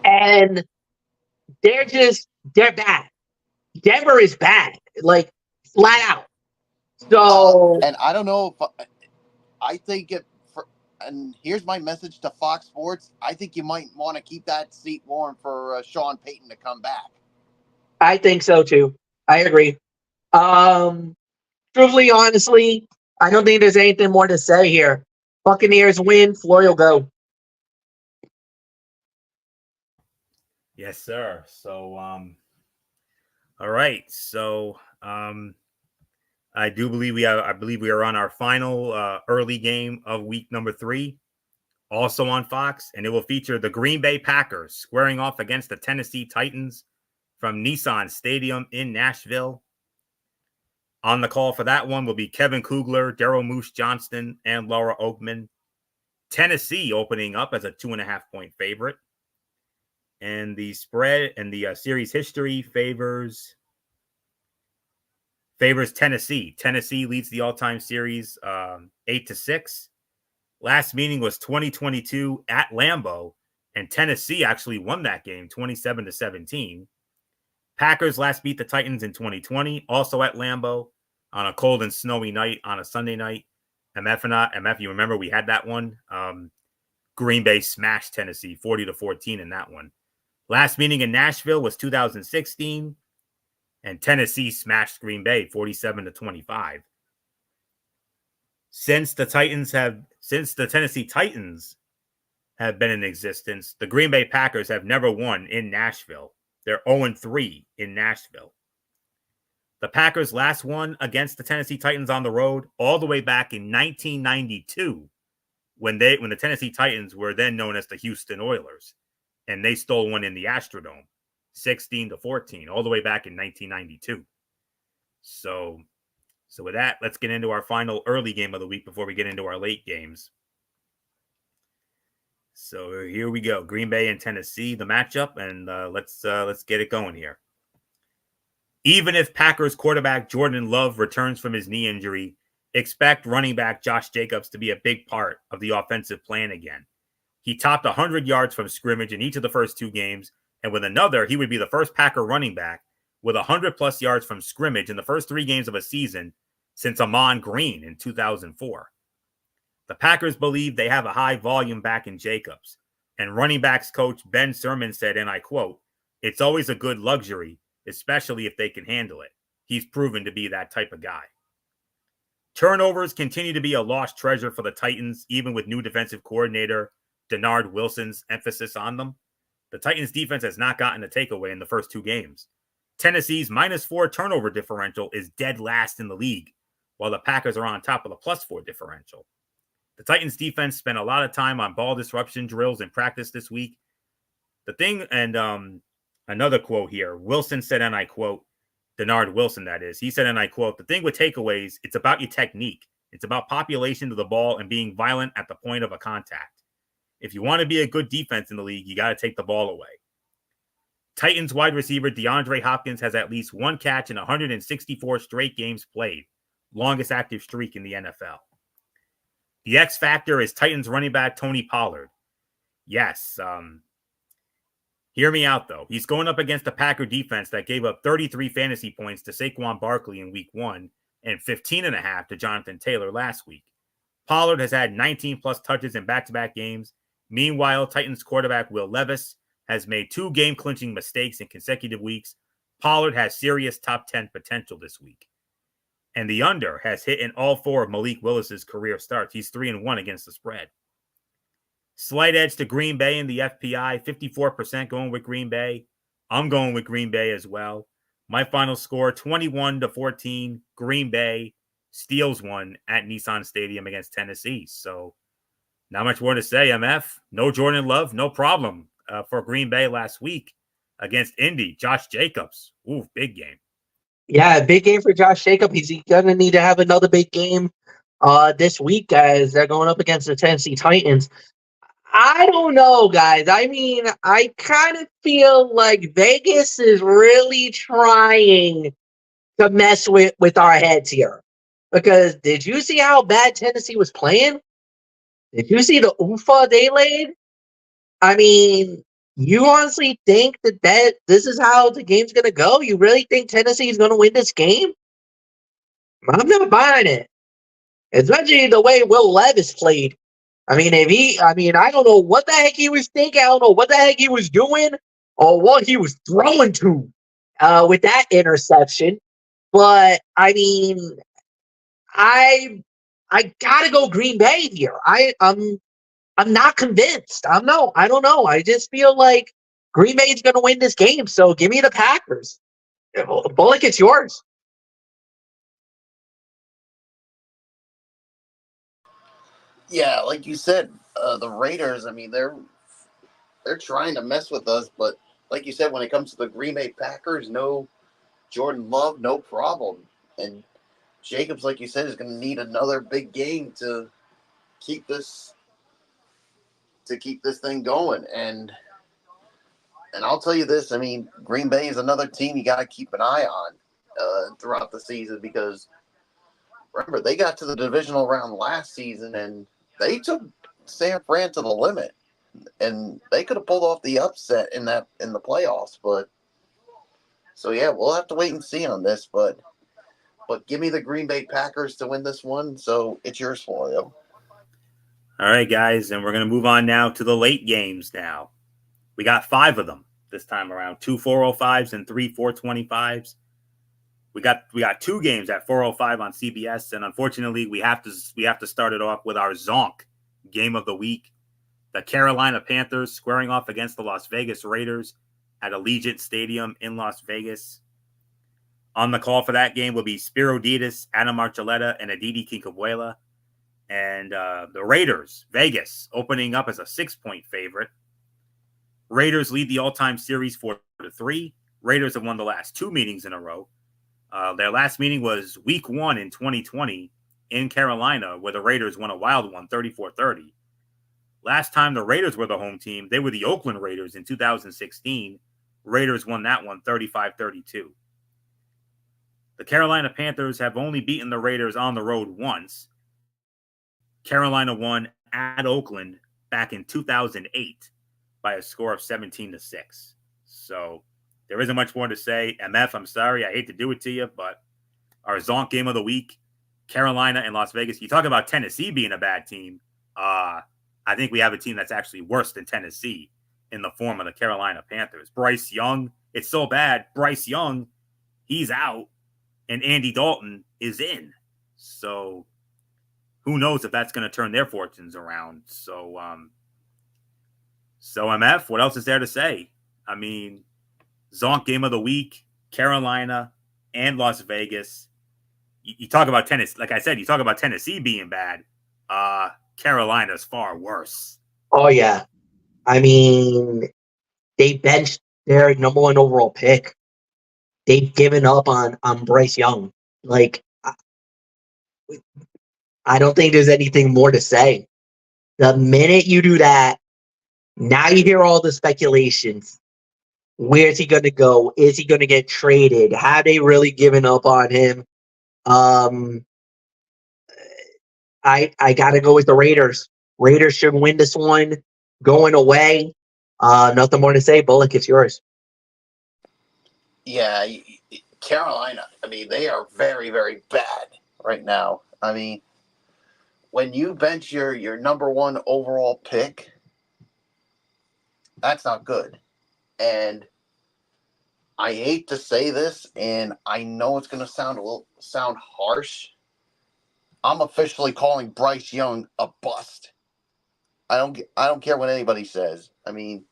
And they're bad. Denver is bad, like flat out. So, and I don't know if I think and here's my message to Fox Sports. I think you might want to keep that seat warm for Sean Payton to come back. I think so too. I agree. Truthfully, honestly, I don't think there's anything more to say here. Buccaneers win. Florio go. Yes, sir. So, all right. So, I believe we are on our final early game of week number 3, also on Fox, and it will feature the Green Bay Packers squaring off against the Tennessee Titans from Nissan Stadium in Nashville. On the call for that one will be Kevin Kugler, Daryl Moose Johnston, and Laura Oakman. Tennessee opening up as a 2.5-point favorite. And the spread and the series history favors Tennessee. Tennessee leads the all-time series 8-6. Last meeting was 2022 at Lambeau, and Tennessee actually won that game 27-17. Packers last beat the Titans in 2020, also at Lambeau on a cold and snowy night on a Sunday night. MF, you remember we had that one? Green Bay smashed Tennessee 40-14 in that one. Last meeting in Nashville was 2016, and Tennessee smashed Green Bay 47-25. Since the Tennessee Titans have been in existence, the Green Bay Packers have never won in Nashville. They're 0-3 in Nashville. The Packers last won against the Tennessee Titans on the road all the way back in 1992 when the Tennessee Titans were then known as the Houston Oilers, and they stole one in the Astrodome, 16-14, all the way back in 1992. So with that, let's get into our final early game of the week before we get into our late games. So here we go. Green Bay and Tennessee, the matchup, and let's get it going here. Even if Packers quarterback Jordan Love returns from his knee injury, expect running back Josh Jacobs to be a big part of the offensive plan again. He topped 100 yards from scrimmage in each of the first 2 games, and with another, he would be the first Packer running back with 100-plus yards from scrimmage in the first 3 games of a season since Amon Green in 2004. The Packers believe they have a high volume back in Jacobs, and running backs coach Ben Sermon said, and I quote, "It's always a good luxury, especially if they can handle it. He's proven to be that type of guy." Turnovers continue to be a lost treasure for the Titans, even with new defensive coordinator Denard Wilson's emphasis on them. The Titans defense has not gotten a takeaway in the first 2 games. Tennessee's -4 turnover differential is dead last in the league, while the Packers are on top of the +4 differential. The Titans defense spent a lot of time on ball disruption drills in practice this week. The thing, and another quote here, Wilson said, and I quote, Denard Wilson, that is, he said, and I quote, the thing with takeaways, it's about your technique. It's about population to the ball and being violent at the point of a contact. If you want to be a good defense in the league, you got to take the ball away. Titans wide receiver DeAndre Hopkins has at least one catch in 164 straight games played, longest active streak in the NFL. The X factor is Titans running back Tony Pollard. Yes, hear me out, though. He's going up against the Packer defense that gave up 33 fantasy points to Saquon Barkley in week 1 and 15.5 to Jonathan Taylor last week. Pollard has had 19-plus touches in back-to-back games. Meanwhile, Titans quarterback Will Levis has made 2 game-clinching mistakes in consecutive weeks. Pollard has serious top 10 potential this week. And the under has hit in all 4 of Malik Willis's career starts. He's 3-1 against the spread. Slight edge to Green Bay in the FPI, 54% going with Green Bay. I'm going with Green Bay as well. My final score, 21-14. Green Bay steals one at Nissan Stadium against Tennessee. So not much more to say, MF. No Jordan Love, no problem for Green Bay last week against Indy. Josh Jacobs, ooh, big game. Yeah, big game for Josh Jacobs. He's going to need to have another big game this week, guys. They're going up against the Tennessee Titans. I don't know, guys. I mean, I kind of feel like Vegas is really trying to mess with our heads here. Because did you see how bad Tennessee was playing? Did you see the oofa they laid? I mean, you honestly think that this is how the game's going to go? You really think Tennessee is going to win this game? I'm not buying it. Especially the way Will Levis played. I mean, I don't know what the heck he was thinking. I don't know what the heck he was doing or what he was throwing to with that interception. But I mean, I gotta go Green Bay here. I'm not convinced. I don't know. I just feel like Green Bay's gonna win this game. So give me the Packers. Bullock, it's yours. Yeah, like you said, the Raiders. I mean, they're trying to mess with us, but like you said, when it comes to the Green Bay Packers, no Jordan Love, no problem. And Jacobs, like you said, is going to need another big game to keep this thing going. And I'll tell you this: I mean, Green Bay is another team you got to keep an eye on throughout the season because remember they got to the divisional round last season and they took San Fran to the limit, and they could have pulled off the upset in the playoffs. But so yeah, we'll have to wait and see on this. But give me the Green Bay Packers to win this one. So it's yours, Florio. All right, guys, and we're going to move on now to the late games now. We got 5 of them this time around, 2 405s and 3 425s. We got 2 games at 405 on CBS, and unfortunately, we have to start it off with our Zonk game of the week. The Carolina Panthers squaring off against the Las Vegas Raiders at Allegiant Stadium in Las Vegas. On the call for that game will be Spiro Ditas, Adam Archuleta, and Aditi Kinkabuela. And the Raiders, Vegas, opening up as a 6-point favorite. Raiders lead the all-time series 4-3. Raiders have won the last 2 meetings in a row. Their last meeting was week 1 in 2020 in Carolina, where the Raiders won a wild one, 34-30. Last time the Raiders were the home team, they were the Oakland Raiders in 2016. Raiders won that one, 35-32. The Carolina Panthers have only beaten the Raiders on the road once. Carolina won at Oakland back in 2008 by a score of 17-6. So there isn't much more to say. MF, I'm sorry. I hate to do it to you, but our Zonk game of the week, Carolina and Las Vegas. You talk about Tennessee being a bad team. I think we have a team that's actually worse than Tennessee in the form of the Carolina Panthers. Bryce Young, it's so bad. Bryce Young, he's out, and Andy Dalton is in. So who knows if that's going to turn their fortunes around. So MF, what else is there to say? I mean, Zonk game of the week, Carolina and Las Vegas. You talk about Tennessee. Like I said, you talk about Tennessee being bad. Carolina's far worse. Oh, yeah. I mean, they benched their number 1 overall pick. They've given up on Bryce Young. Like, I don't think there's anything more to say. The minute you do that, now you hear all the speculations. Where's he going to go? Is he going to get traded? Have they really given up on him? I got to go with the Raiders. Raiders should win this one. Going away. Nothing more to say. Bullock, it's yours. Yeah, Carolina, I mean, they are very, very bad right now. I mean, when you bench your number 1 overall pick, that's not good. And I hate to say this, and I know it's going to sound harsh. I'm officially calling Bryce Young a bust. I don't care what anybody says. I mean,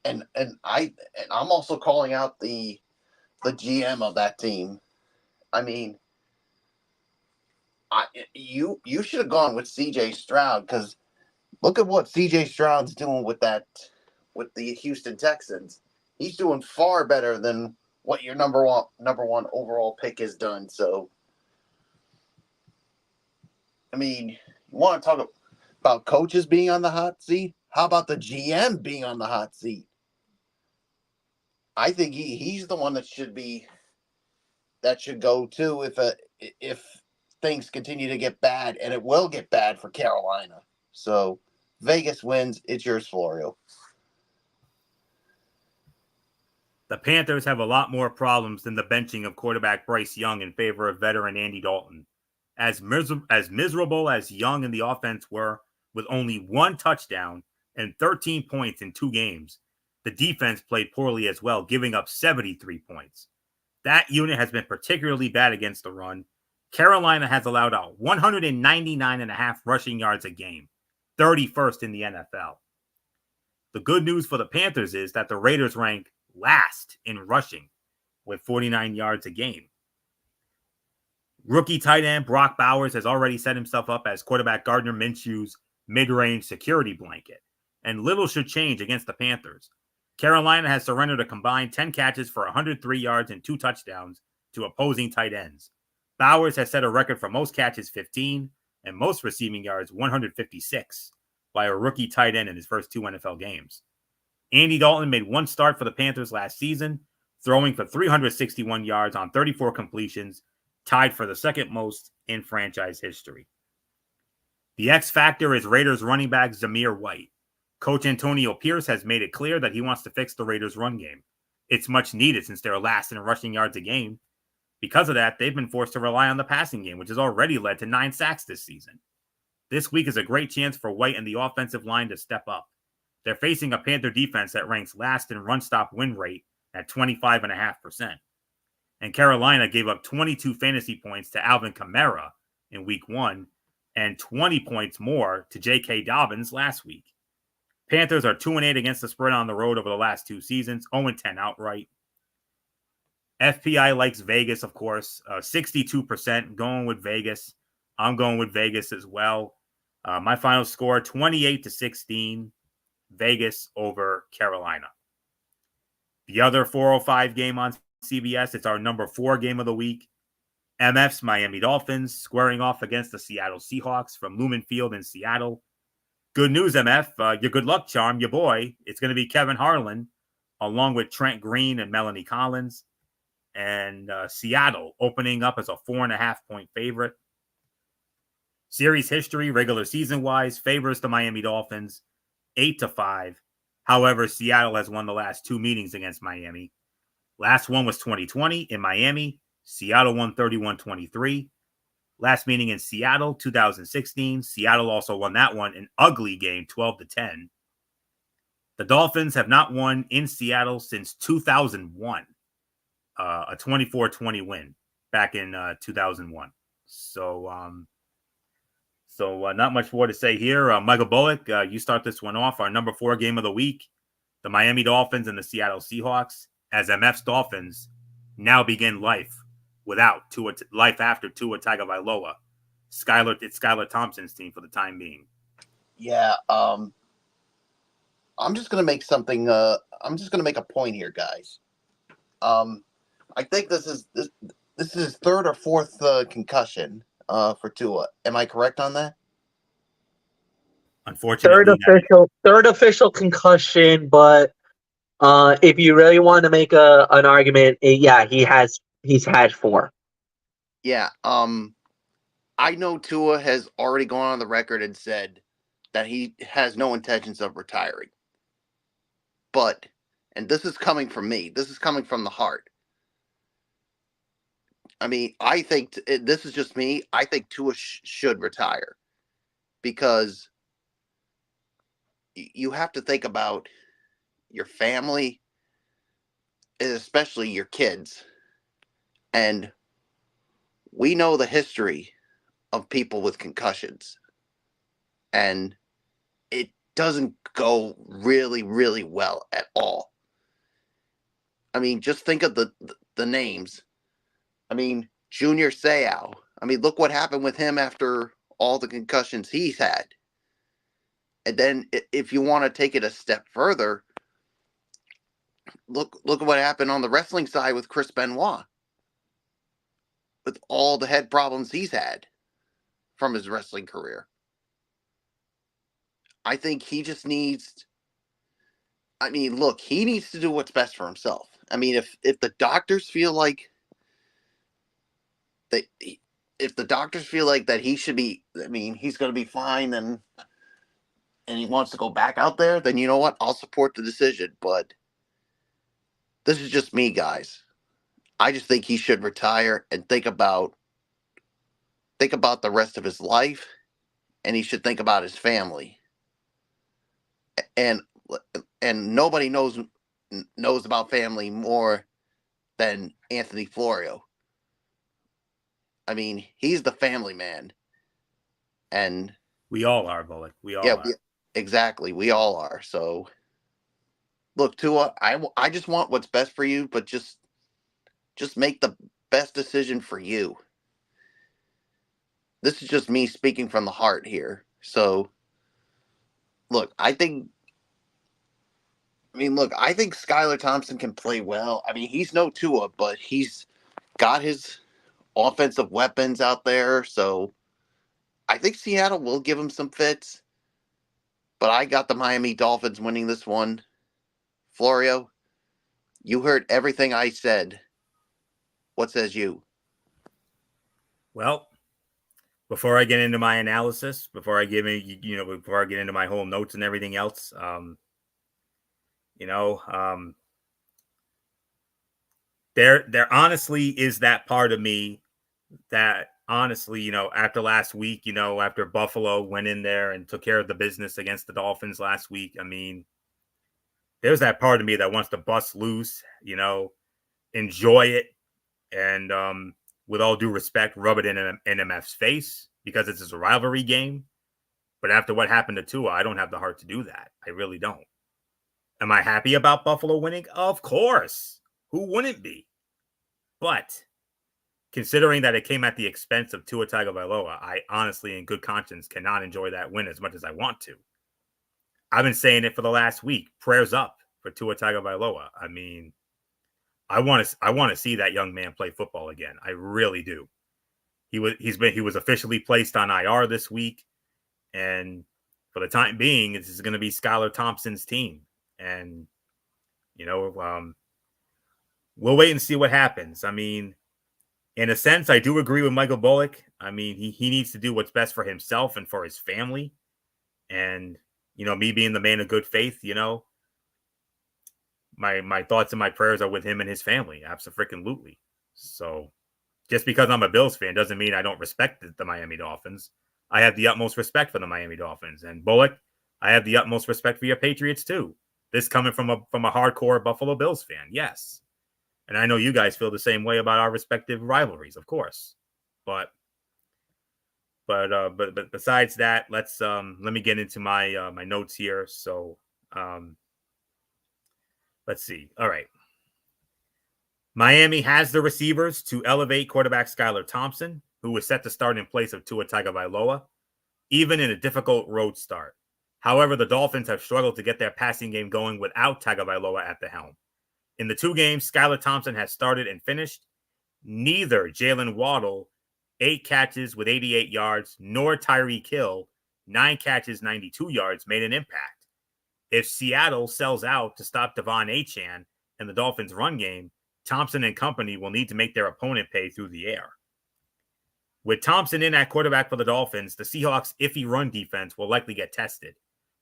and I'm also calling out the GM of that team. I mean, you should have gone with CJ Stroud, because look at what CJ Stroud's doing with the Houston Texans. He's doing far better than what your number one overall pick has done. So, I mean, you want to talk about coaches being on the hot seat? How about the GM being on the hot seat? I think he's the one that should go too if things continue to get bad, and it will get bad for Carolina. So Vegas wins. It's yours, Florio. The Panthers have a lot more problems than the benching of quarterback Bryce Young in favor of veteran Andy Dalton. As miserable as Young and the offense were, with only 1 touchdown and 13 points in 2 games, the defense played poorly as well, giving up 73 points. That unit has been particularly bad against the run. Carolina has allowed out 199.5 rushing yards a game, 31st in the NFL. The good news for the Panthers is that the Raiders rank last in rushing with 49 yards a game. Rookie tight end Brock Bowers has already set himself up as quarterback Gardner Minshew's mid-range security blanket, and little should change against the Panthers. Carolina has surrendered a combined 10 catches for 103 yards and 2 touchdowns to opposing tight ends. Bowers has set a record for most catches, 15, and most receiving yards, 156, by a rookie tight end in his first 2 NFL games. Andy Dalton made 1 start for the Panthers last season, throwing for 361 yards on 34 completions, tied for the second most in franchise history. The X factor is Raiders running back Zamir White. Coach Antonio Pierce has made it clear that he wants to fix the Raiders' run game. It's much needed since they're last in rushing yards a game. Because of that, they've been forced to rely on the passing game, which has already led to 9 sacks this season. This week is a great chance for White and the offensive line to step up. They're facing a Panther defense that ranks last in run-stop win rate at 25.5%. And Carolina gave up 22 fantasy points to Alvin Kamara in week 1 and 20 points more to J.K. Dobbins last week. Panthers are 2-8 against the spread on the road over the last 2 seasons, 0-10 outright. FPI likes Vegas, of course, 62% going with Vegas. I'm going with Vegas as well. My final score, 28-16, Vegas over Carolina. The other 4:05 game on CBS, it's our number 4 game of the week. MF's Miami Dolphins squaring off against the Seattle Seahawks from Lumen Field in Seattle. Good news, MF. Your good luck charm, your boy. It's going to be Kevin Harlan, along with Trent Green and Melanie Collins. And Seattle opening up as a 4.5-point favorite. Series history, regular season-wise, favors the Miami Dolphins 8-5. However, Seattle has won the last 2 meetings against Miami. Last one was 2020 in Miami. Seattle won 31-23. Last meeting in Seattle, 2016. Seattle also won that one, an ugly game, 12-10. The Dolphins have not won in Seattle since 2001, a 24-20 win back in 2001. So not much more to say here. Michael Bullock, you start this one off. Our number 4 game of the week, the Miami Dolphins and the Seattle Seahawks, as MF's Dolphins now begin life after Tua Tagovailoa it's Skylar Thompson's team for the time being. Yeah. I'm just gonna make something. I'm just gonna make a point here, guys. I think this is his third or fourth concussion for Tua. Am I correct on that? Unfortunately, Third official concussion, but if you really want to make an argument, yeah, he's had 4. Yeah. I know Tua has already gone on the record and said that he has no intentions of retiring. But, and this is coming from me, this is coming from the heart. I mean, I think this is just me. I think Tua should retire because you have to think about your family, especially your kids. And we know the history of people with concussions. And it doesn't go really, really well at all. I mean, just think of the names. I mean, Junior Seau. I mean, look what happened with him after all the concussions he's had. And then if you want to take it a step further, look at what happened on the wrestling side with Chris Benoit. With all the head problems he's had from his wrestling career. I think he just needs, I mean, look, he needs to do what's best for himself. I mean, if the doctors feel like that, if the doctors feel like that he should be, I mean, he's going to be fine and he wants to go back out there, then you know what? I'll support the decision. But this is just me, guys. I just think he should retire and think about the rest of his life, and he should think about his family. And nobody knows about family more than Anthony Florio. I mean, he's the family man. And we all are, Bullock. We all are. Exactly. We all are. So, look, Tua, I just want what's best for you, but just make the best decision for you. This is just me speaking from the heart here. So, look, I think Skylar Thompson can play well. I mean, he's no Tua, but he's got his offensive weapons out there. So, I think Seattle will give him some fits. But I got the Miami Dolphins winning this one. Florio, you heard everything I said. What says you? Well, before I get into my analysis, before I get into my whole notes and everything else, there honestly is that part of me that honestly, after last week, after Buffalo went in there and took care of the business against the Dolphins last week, I mean, there's that part of me that wants to bust loose, enjoy it, and with all due respect, rub it in NMF's face because it's a rivalry game. But after what happened to Tua, I don't have the heart to do that. I really don't. Am I happy about Buffalo winning? Of course. Who wouldn't be? But considering that it came at the expense of Tua Tagovailoa, I honestly, in good conscience, cannot enjoy that win as much as I want to. I've been saying it for the last week. Prayers up for Tua Tagovailoa. I mean, I want to see that young man play football again. I really do. He was officially placed on IR this week, and for the time being, this is going to be Skylar Thompson's team, and we'll wait and see what happens. I mean, in a sense, I do agree with Michael Bullock. I mean, he needs to do what's best for himself and for his family. And, me being the man of good faith, my thoughts and my prayers are with him and his family. Absolutely. So just because I'm a Bills fan doesn't mean I don't respect the Miami Dolphins. I have the utmost respect for the Miami Dolphins. And Bullock, I have the utmost respect for your Patriots too. This coming from a hardcore Buffalo Bills fan. Yes. And I know you guys feel the same way about our respective rivalries, of course. But besides that, let me get into my my notes here. So let's see. All right. Miami has the receivers to elevate quarterback Skylar Thompson. who was set to start in place of Tua Tagovailoa, even in a difficult road start. However, the Dolphins have struggled to get their passing game going without Tagovailoa at the helm. In the 2 games Skylar Thompson has started and finished, neither Jalen Waddle, 8 catches with 88 yards, nor Tyreek Hill, 9 catches, 92 yards, made an impact. If Seattle sells out to stop Devon Achane and the Dolphins' run game, Thompson and company will need to make their opponent pay through the air. With Thompson in at quarterback for the Dolphins, the Seahawks' iffy run defense will likely get tested.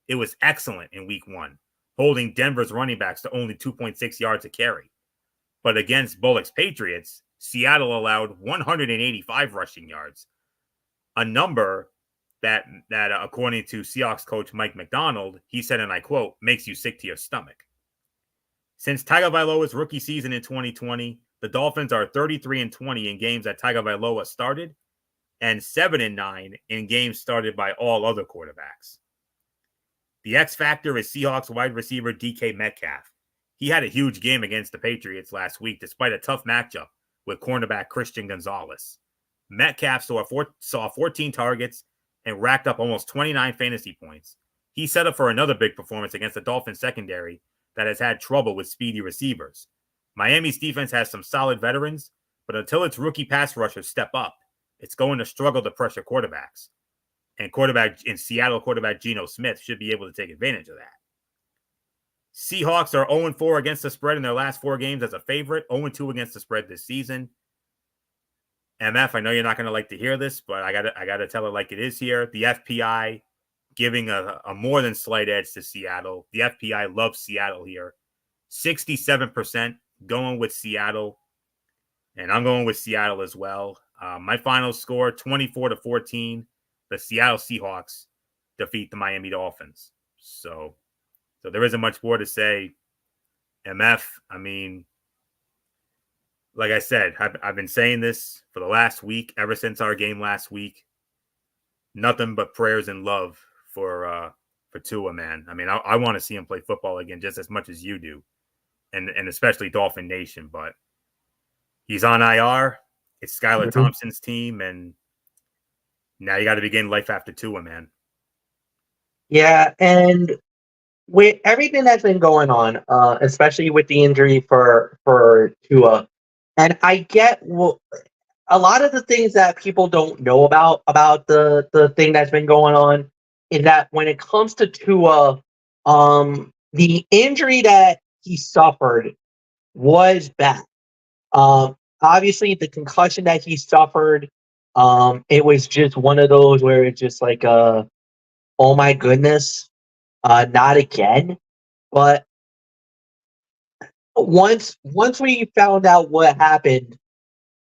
It was excellent in Week 1, holding Denver's running backs to only 2.6 yards a carry. But against Bullock's Patriots, Seattle allowed 185 rushing yards, a number that according to Seahawks coach Mike McDonald, he said, and I quote, makes you sick to your stomach. Since Tagovailoa's rookie season in 2020, the Dolphins are 33-20 in games that Tagovailoa started and 7-9 in games started by all other quarterbacks. The X factor is Seahawks wide receiver DK Metcalf. He had a huge game against the Patriots last week despite a tough matchup with cornerback Christian Gonzalez. Metcalf saw 14 targets and racked up almost 29 fantasy points. He set up for another big performance against the Dolphins secondary that has had trouble with speedy receivers. Miami's defense has some solid veterans, but until its rookie pass rushers step up, it's going to struggle to pressure quarterbacks. And Seattle quarterback Geno Smith should be able to take advantage of that. Seahawks are 0-4 against the spread in their last 4 games as a favorite, 0-2 against the spread this season. MF, I know you're not going to like to hear this, but I gotta tell it like it is here. The FPI giving a more than slight edge to Seattle. The FPI loves Seattle here. 67% going with Seattle, and I'm going with Seattle as well. My final score, 24-14. The Seattle Seahawks defeat the Miami Dolphins. So there isn't much more to say. MF, I mean, like I said, I've been saying this for the last week, ever since our game last week. Nothing but prayers and love for Tua, man. I mean, I want to see him play football again just as much as you do, and especially Dolphin Nation. But he's on IR. It's Skylar Thompson's team, and now you got to begin life after Tua, man. Yeah, and with everything that's been going on, especially with the injury for Tua, and I get a lot of the things that people don't know about the thing that's been going on is that when it comes to Tua, the injury that he suffered was bad. Obviously, the concussion that he suffered, it was just one of those where it's just like, oh my goodness, not again. But once we found out what happened,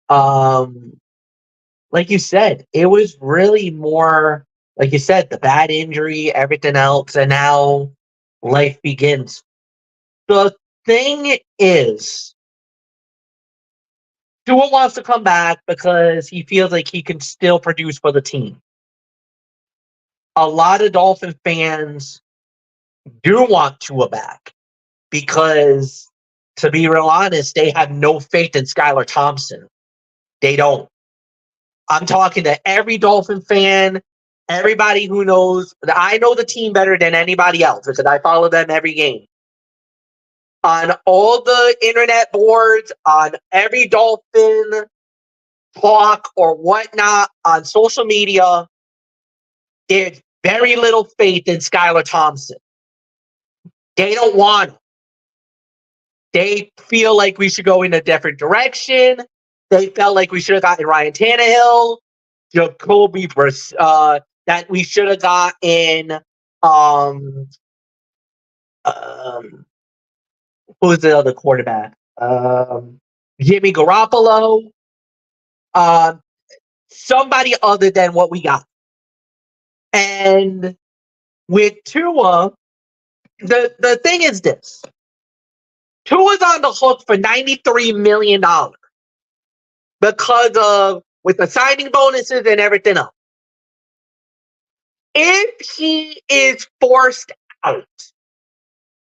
like you said, it was really more, like you said, the bad injury, everything else, and now life begins. The thing is, Tua wants to come back because he feels like he can still produce for the team. A lot of Dolphin fans do want Tua back because, to be real honest, they have no faith in Skylar Thompson. They don't. I'm talking to every Dolphin fan, everybody who knows. I know the team better than anybody else because I follow them every game. On all the internet boards, on every Dolphin talk or whatnot, on social media, there's very little faith in Skylar Thompson. They don't want him. They feel like we should go in a different direction. They felt like we should have gotten Ryan Tannehill, Jacoby, that we should have gotten, who's the other quarterback? Jimmy Garoppolo. Somebody other than what we got. And with Tua, the thing is this. Tua's on the hook for $93 million because of, with the signing bonuses and everything else. If he is forced out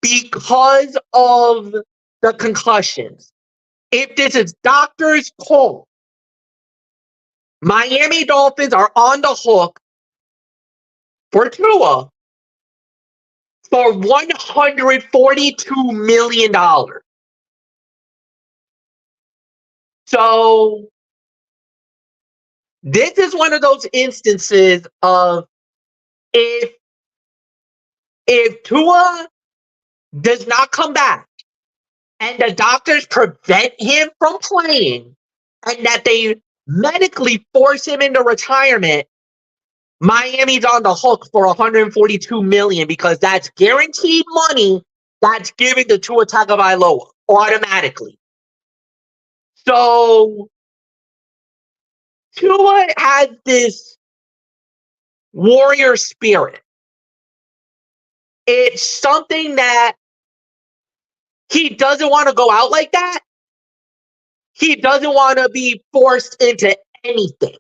because of the concussions, if this is doctor's call, Miami Dolphins are on the hook for Tua for $142 million. So this is one of those instances of if Tua does not come back and the doctors prevent him from playing and that they medically force him into retirement, Miami's on the hook for $142 million because that's guaranteed money that's given to Tua Tagovailoa automatically. So Tua has this warrior spirit. It's something that he doesn't want to go out like that. He doesn't want to be forced into anything.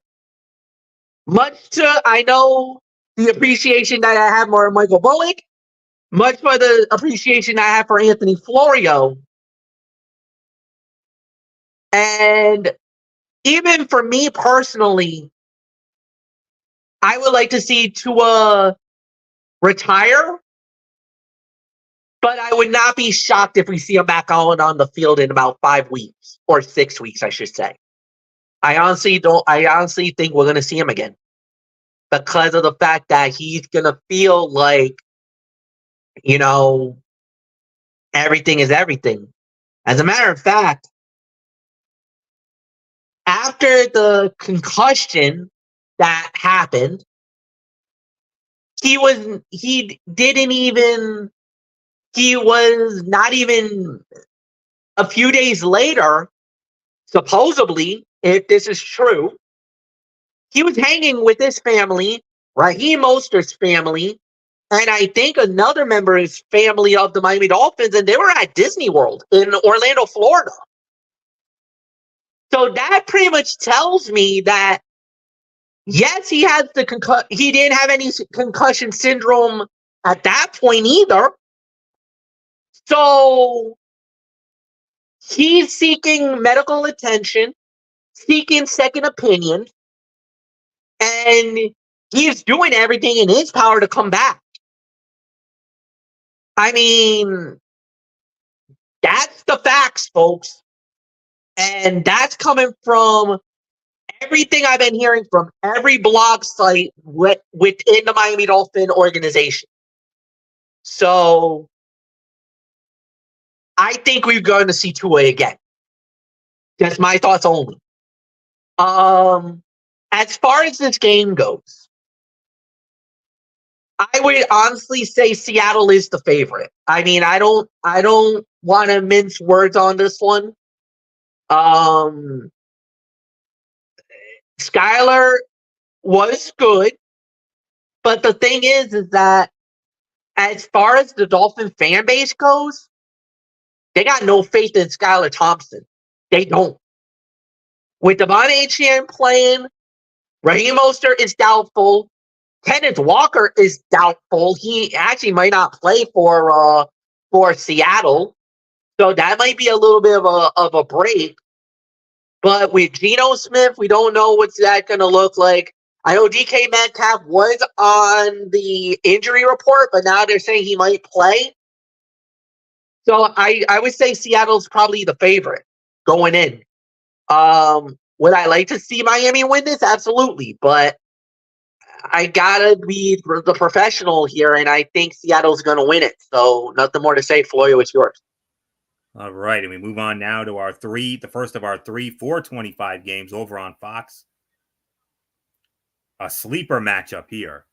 Much to, I know, the appreciation that I have for Michael Bullock, much for the appreciation I have for Anthony Florio. And even for me personally, I would like to see Tua retire, but I would not be shocked if we see him back on the field in about 5 weeks or 6 weeks, I should say. I honestly think we're going to see him again because of the fact that he's going to feel like, everything is everything. As a matter of fact, after the concussion that happened, he was not even a few days later, supposedly, if this is true, he was hanging with his family, Raheem Mostert's family, and I think another member of his family of the Miami Dolphins, and they were at Disney World in Orlando, Florida. So that pretty much tells me that, yes, he has he didn't have any concussion syndrome at that point either. So he's seeking medical attention, seeking second opinion, and he's doing everything in his power to come back. I mean, that's the facts, folks. And that's coming from everything I've been hearing from every blog site within the Miami Dolphin organization. So I think we're going to see Tua again. That's my thoughts only. As far as this game goes, I would honestly say Seattle is the favorite. I mean, I don't want to mince words on this one. Skylar was good, but the thing is that as far as the Dolphin fan base goes, they got no faith in Skylar Thompson. They don't. With Devon Achane playing, Raheem Mostert is doubtful. Kenneth Walker is doubtful. He actually might not play for Seattle, so that might be a little bit of a break. But with Geno Smith, we don't know what's that going to look like. I know DK Metcalf was on the injury report, but now they're saying he might play. So I would say Seattle's probably the favorite going in. Would I like to see Miami win this? Absolutely. But I gotta be the professional here, and I think Seattle's gonna win it. So nothing more to say. Florio, it's yours. All right, and we move on now to the first of our 425 games over on Fox. A sleeper matchup here.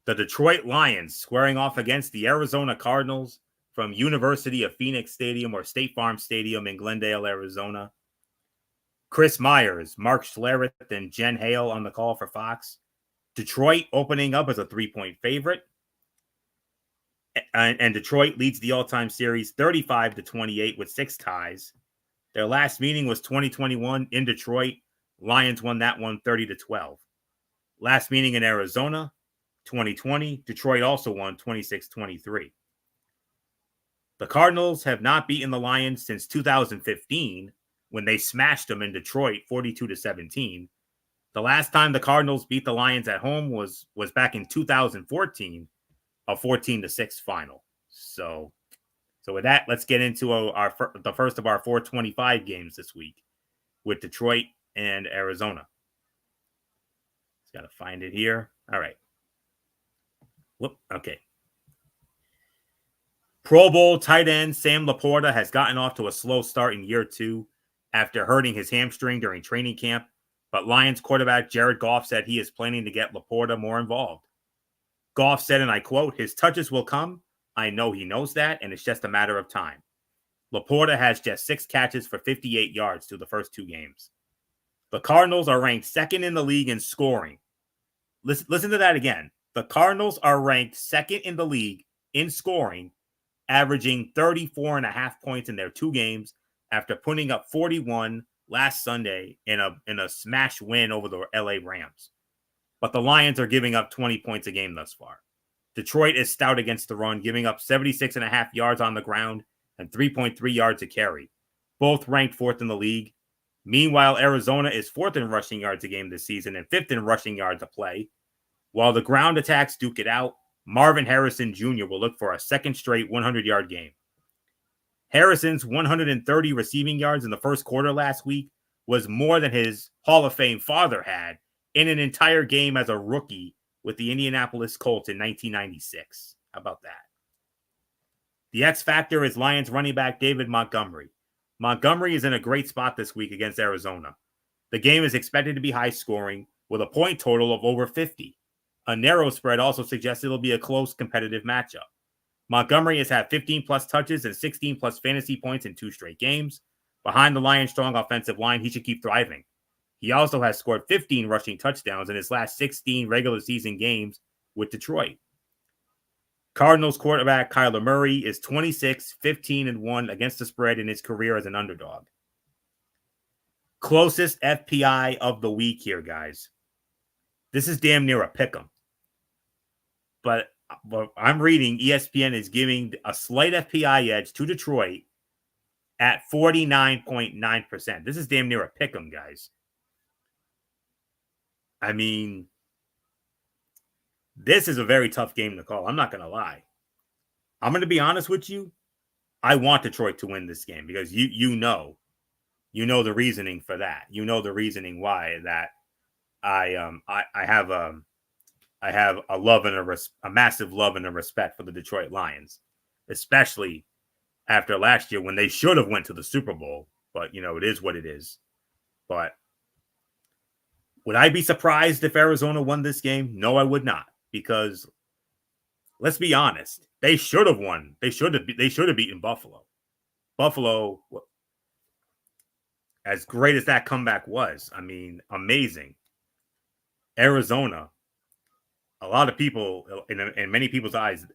The Detroit Lions squaring off against the Arizona Cardinals from University of Phoenix Stadium or State Farm Stadium in Glendale, Arizona. Chris Myers, Mark Schlereth, and Jen Hale on the call for Fox. Detroit opening up as a 3-point favorite. And Detroit leads the all-time series 35-28 with 6 ties. Their last meeting was 2021 in Detroit. Lions won that one 30-12. Last meeting in Arizona, 2020. Detroit also won 26-23. The Cardinals have not beaten the Lions since 2015 when they smashed them in Detroit 42-17. The last time the Cardinals beat the Lions at home was back in 2014, a 14-6 final. So with that, let's get into the first of our 425 games this week with Detroit and Arizona. Just got to find it here. All right. Whoop. Okay. Pro Bowl tight end Sam Laporta has gotten off to a slow start in year 2 after hurting his hamstring during training camp, but Lions quarterback Jared Goff said he is planning to get Laporta more involved. Goff said, and I quote, "His touches will come. I know he knows that, and it's just a matter of time." Laporta has just 6 catches for 58 yards through the first 2 games. The Cardinals are ranked second in the league in scoring. Listen to that again. The Cardinals are ranked second in the league in scoring, averaging 34.5 points in their 2 games after putting up 41 last Sunday in a smash win over the LA Rams. But the Lions are giving up 20 points a game thus far. Detroit is stout against the run, giving up 76.5 yards on the ground and 3.3 yards a carry, both ranked 4th in the league. Meanwhile, Arizona is 4th in rushing yards a game this season and 5th in rushing yards a play. While the ground attacks duke it out, Marvin Harrison Jr. will look for a second straight 100-yard game. Harrison's 130 receiving yards in the first quarter last week was more than his Hall of Fame father had in an entire game as a rookie with the Indianapolis Colts in 1996. How about that? The X factor is Lions running back David Montgomery. Montgomery is in a great spot this week against Arizona. The game is expected to be high scoring with a point total of over 50. A narrow spread also suggests it'll be a close competitive matchup. Montgomery has had 15-plus touches and 16-plus fantasy points in 2 straight games. Behind the Lions' strong offensive line, he should keep thriving. He also has scored 15 rushing touchdowns in his last 16 regular season games with Detroit. Cardinals quarterback Kyler Murray is 26-15-1 against the spread in his career as an underdog. Closest FPI of the week here, guys. This is damn near a pick'em. But I'm reading ESPN is giving a slight FPI edge to Detroit at 49.9%. This is damn near a pick'em, guys. I mean, this is a very tough game to call. I'm not going to lie. I'm going to be honest with you. I want Detroit to win this game because you know the reasoning for that. You know the reasoning why that I have a love and a massive love and a respect for the Detroit Lions, especially after last year when they should have went to the Super Bowl. But it is what it is. But would I be surprised if Arizona won this game? No, I would not, because let's be honest, they should have won. They should have beaten Buffalo. Buffalo, as great as that comeback was, I mean, amazing. Arizona, a lot of people in many people's eyes,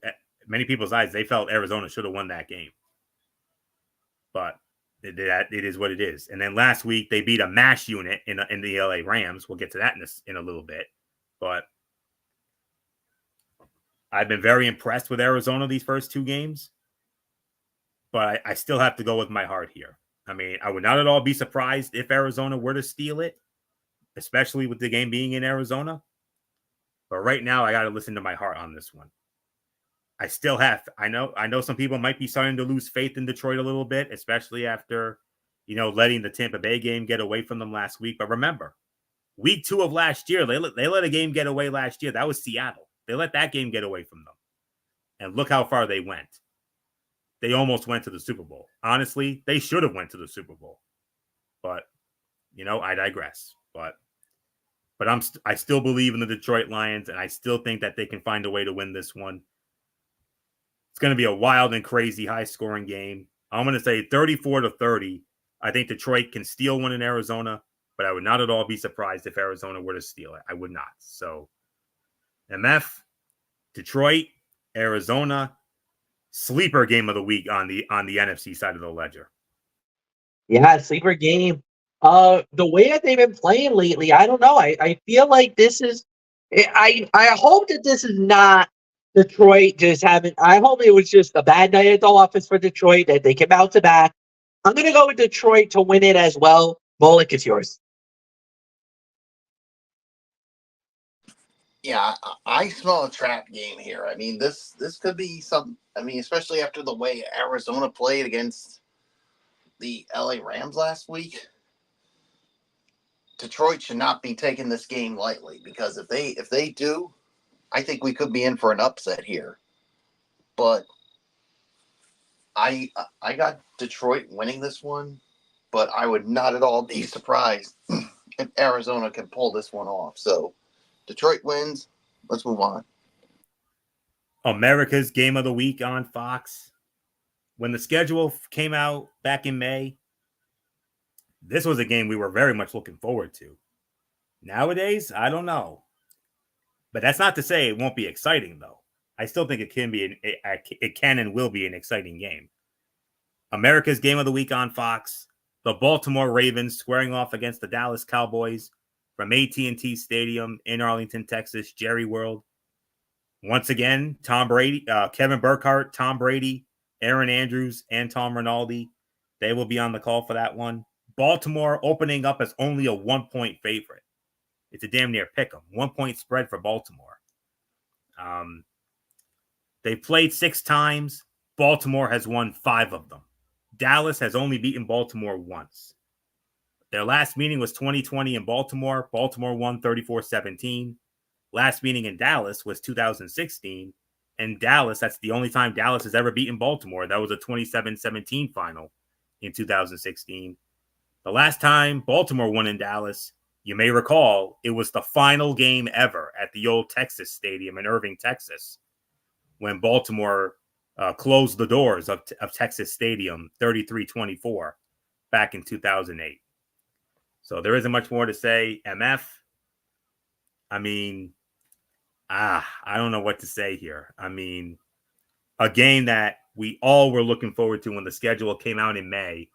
they felt Arizona should have won that game. But it is what it is. And then last week they beat a MASH unit in the LA Rams. We'll get to that in a little bit. But I've been very impressed with Arizona these first 2 games. But I still have to go with my heart here. I mean, I would not at all be surprised if Arizona were to steal it, especially with the game being in Arizona. But right now, I got to listen to my heart on this one. I still have. I know some people might be starting to lose faith in Detroit a little bit, especially after, letting the Tampa Bay game get away from them last week. But remember, week 2 of last year, they let a game get away last year. That was Seattle. They let that game get away from them. And look how far they went. They almost went to the Super Bowl. Honestly, they should have went to the Super Bowl. But, I digress. But I still believe in the Detroit Lions, and I still think that they can find a way to win this one. It's going to be a wild and crazy high-scoring game. I'm going to say 34-30. I think Detroit can steal one in Arizona, but I would not at all be surprised if Arizona were to steal it. I would not. So, MF, Detroit, Arizona, sleeper game of the week on the NFC side of the ledger. Yeah, sleeper game. The way that they've been playing lately, I don't know. I feel like this is. I hope that this is not Detroit just having. I hope it was just a bad night at the office for Detroit, that they can bounce it back. I'm going to go with Detroit to win it as well. Molick, it's yours. Yeah, I smell a trap game here. I mean, this could be some. I mean, especially after the way Arizona played against the LA Rams last week. Detroit should not be taking this game lightly, because if they do, I think we could be in for an upset here. But I I got Detroit winning this one, but I would not at all be surprised if Arizona can pull this one off. So Detroit wins. Let's move on. America's game of the week on Fox. When the schedule came out back in May, this was a game we were very much looking forward to. Nowadays, I don't know. But that's not to say it won't be exciting, though. I still think it can and will be an exciting game. America's game of the week on Fox. The Baltimore Ravens squaring off against the Dallas Cowboys from AT&T Stadium in Arlington, Texas, Jerry World. Once again, Tom Brady, Kevin Burkhardt, Tom Brady, Aaron Andrews, and Tom Rinaldi. They will be on the call for that one. Baltimore opening up as only a 1-point favorite. It's a damn near pick 'em. 1-point spread for Baltimore. They played 6 times. Baltimore has won 5 of them. Dallas has only beaten Baltimore once. Their last meeting was 2020 in Baltimore. Baltimore won 34-17. Last meeting in Dallas was 2016. And Dallas, that's the only time Dallas has ever beaten Baltimore. That was a 27-17 final in 2016. The last time Baltimore won in Dallas, you may recall, it was the final game ever at the old Texas Stadium in Irving, Texas, when Baltimore closed the doors of Texas Stadium 33-24 back in 2008. So there isn't much more to say. MF, I mean, I don't know what to say here. I mean, a game that we all were looking forward to when the schedule came out in May,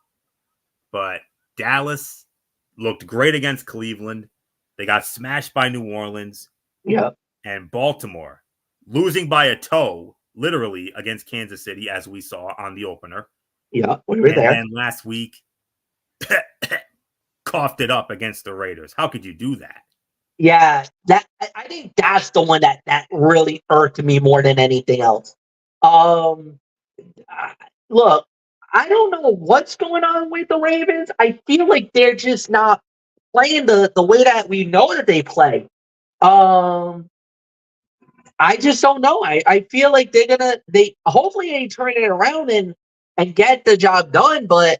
but Dallas looked great against Cleveland. They got smashed by New Orleans. Yeah. And Baltimore losing by a toe, literally, against Kansas City, as we saw on the opener. Yeah, we were and there. then last week, coughed it up against the Raiders. How could you do that? Yeah, I think that's the one that really irked me more than anything else. Um, Look, I don't know what's going on with the Ravens. I feel like they're just not playing the way that we know that they play. Um, I just don't know. I feel like they hopefully they turn it around and get the job done. But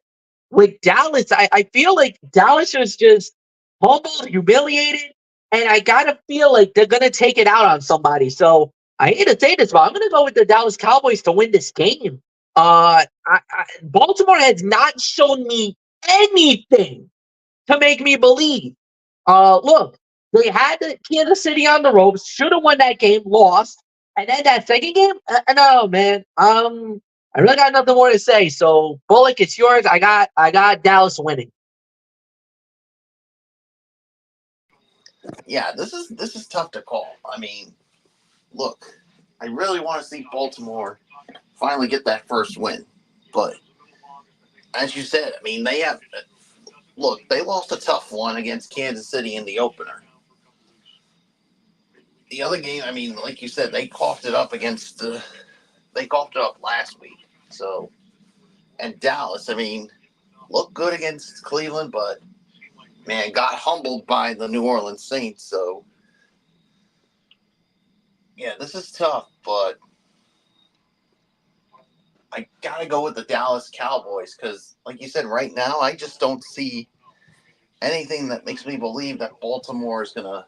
with Dallas, I feel like Dallas was just humbled, humiliated, and I gotta feel like they're gonna take it out on somebody. So I hate to say this, but I'm gonna go with the Dallas Cowboys to win this game. Baltimore has not shown me anything to make me believe. Look, they had the Kansas City on the ropes, should have won that game, lost, and then that second game, no, man. I really got nothing more to say. So, Bullock, it's yours. I got Dallas winning. Yeah, this is tough to call. I mean, look, I really want to see Baltimore finally get that first win, but as you said, I mean, they lost a tough one against Kansas City in the opener. The other game, I mean, like you said, they coughed it up last week. So, and Dallas, I mean, looked good against Cleveland, but man, got humbled by the New Orleans Saints. So, yeah, this is tough, but I gotta go with the Dallas Cowboys because, like you said, right now I just don't see anything that makes me believe that Baltimore is gonna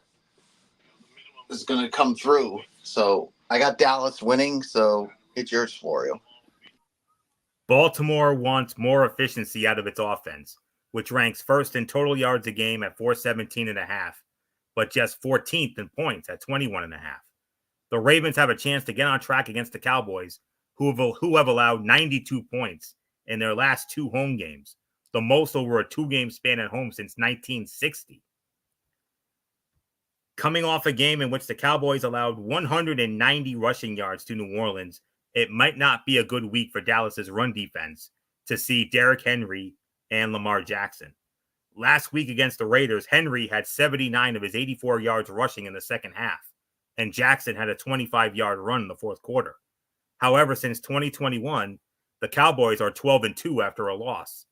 come through. So I got Dallas winning. So it's yours, Florio. Baltimore wants more efficiency out of its offense, which ranks first in total yards a game at 417.5, but just 14th in points at 21.5. The Ravens have a chance to get on track against the Cowboys, who have allowed 92 points in their last 2 home games, the most over a 2-game span at home since 1960. Coming off a game in which the Cowboys allowed 190 rushing yards to New Orleans, it might not be a good week for Dallas's run defense to see Derrick Henry and Lamar Jackson. Last week against the Raiders, Henry had 79 of his 84 yards rushing in the second half, and Jackson had a 25-yard run in the fourth quarter. However, since 2021, the Cowboys are 12-2 after a loss.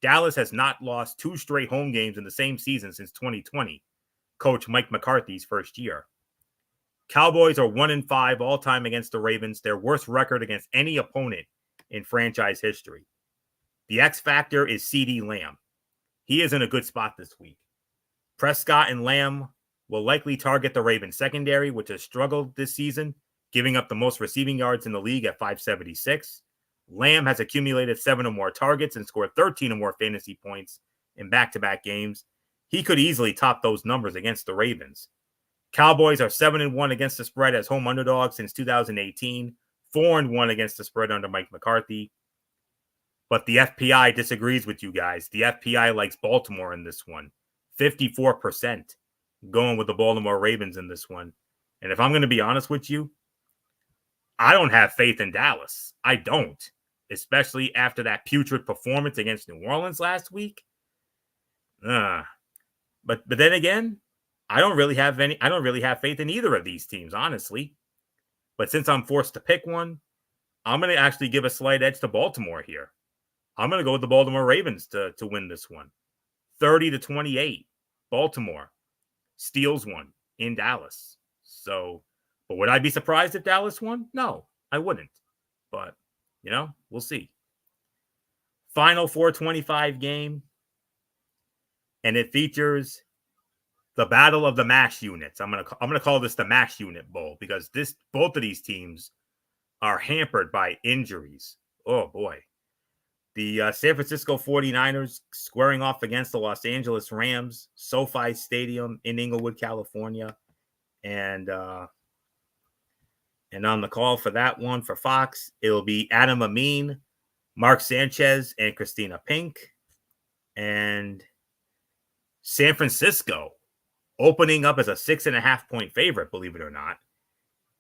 Dallas has not lost 2 straight home games in the same season since 2020, Coach Mike McCarthy's first year. Cowboys are 1-5 all-time against the Ravens, their worst record against any opponent in franchise history. The X factor is CeeDee Lamb. He is in a good spot this week. Prescott and Lamb will likely target the Ravens secondary, which has struggled this season, giving up the most receiving yards in the league at 576. Lamb has accumulated 7 or more targets and scored 13 or more fantasy points in back-to-back games. He could easily top those numbers against the Ravens. Cowboys are 7-1 against the spread as home underdogs since 2018, 4-1 against the spread under Mike McCarthy. But the FPI disagrees with you guys. The FPI likes Baltimore in this one. 54% going with the Baltimore Ravens in this one. And if I'm going to be honest with you, I don't have faith in Dallas. I don't, especially after that putrid performance against New Orleans last week. But then again, I don't really have faith in either of these teams, honestly. But since I'm forced to pick one, I'm going to actually give a slight edge to Baltimore here. I'm going to go with the Baltimore Ravens to win this one. 30-28. Baltimore steals one in Dallas. So, but would I be surprised if Dallas won? No, I wouldn't. But, we'll see. Final 425 game. And it features the battle of the MASH units. I'm gonna call this the MASH unit bowl because both of these teams are hampered by injuries. Oh boy. The San Francisco 49ers squaring off against the Los Angeles Rams, SoFi Stadium in Inglewood, California. And on the call for that one for Fox, it'll be Adam Amin, Mark Sanchez, and Christina Pink. And San Francisco opening up as a 6.5-point favorite, believe it or not.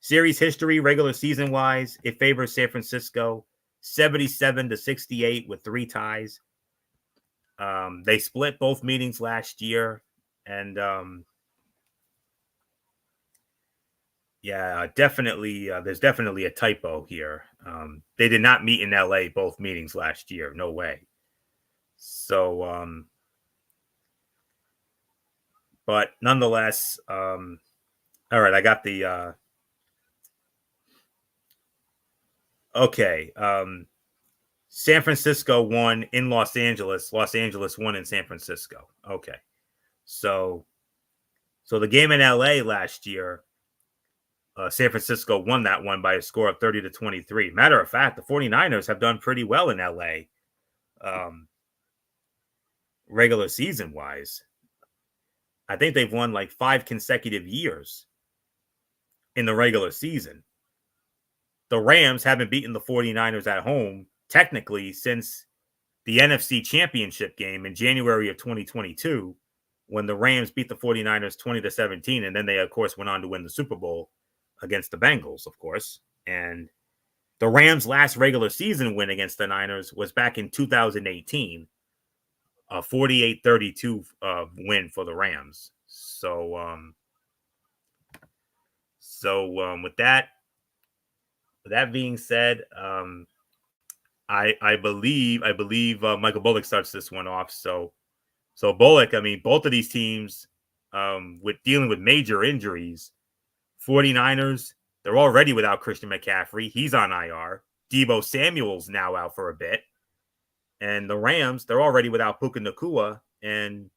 Series history, regular season-wise, it favors San Francisco 77-68 with 3 ties. They split both meetings last year, and definitely, there's definitely a typo here. They did not meet in LA both meetings last year. No way. So, but nonetheless, all right, I got the okay. San Francisco won in Los Angeles. Los Angeles won in San Francisco. Okay. So the game in LA last year, San Francisco won that one by a score of 30-23. Matter of fact, the 49ers have done pretty well in LA, regular season wise. I think they've won like 5 consecutive years in the regular season. The Rams haven't beaten the 49ers at home technically since the NFC Championship game in January of 2022 when the Rams beat the 49ers 20-17. And then they, of course, went on to win the Super Bowl against the Bengals, of course. And the Rams' last regular season win against the Niners was back in 2018, a 48-32 win for the Rams. So with that being said, I believe Michael Bullock starts this one off. So Bullock, I mean, both of these teams with dealing with major injuries. 49ers, they're already without Christian McCaffrey. He's on IR. Deebo Samuel's now out for a bit. And the Rams, they're already without Puka Nacua. And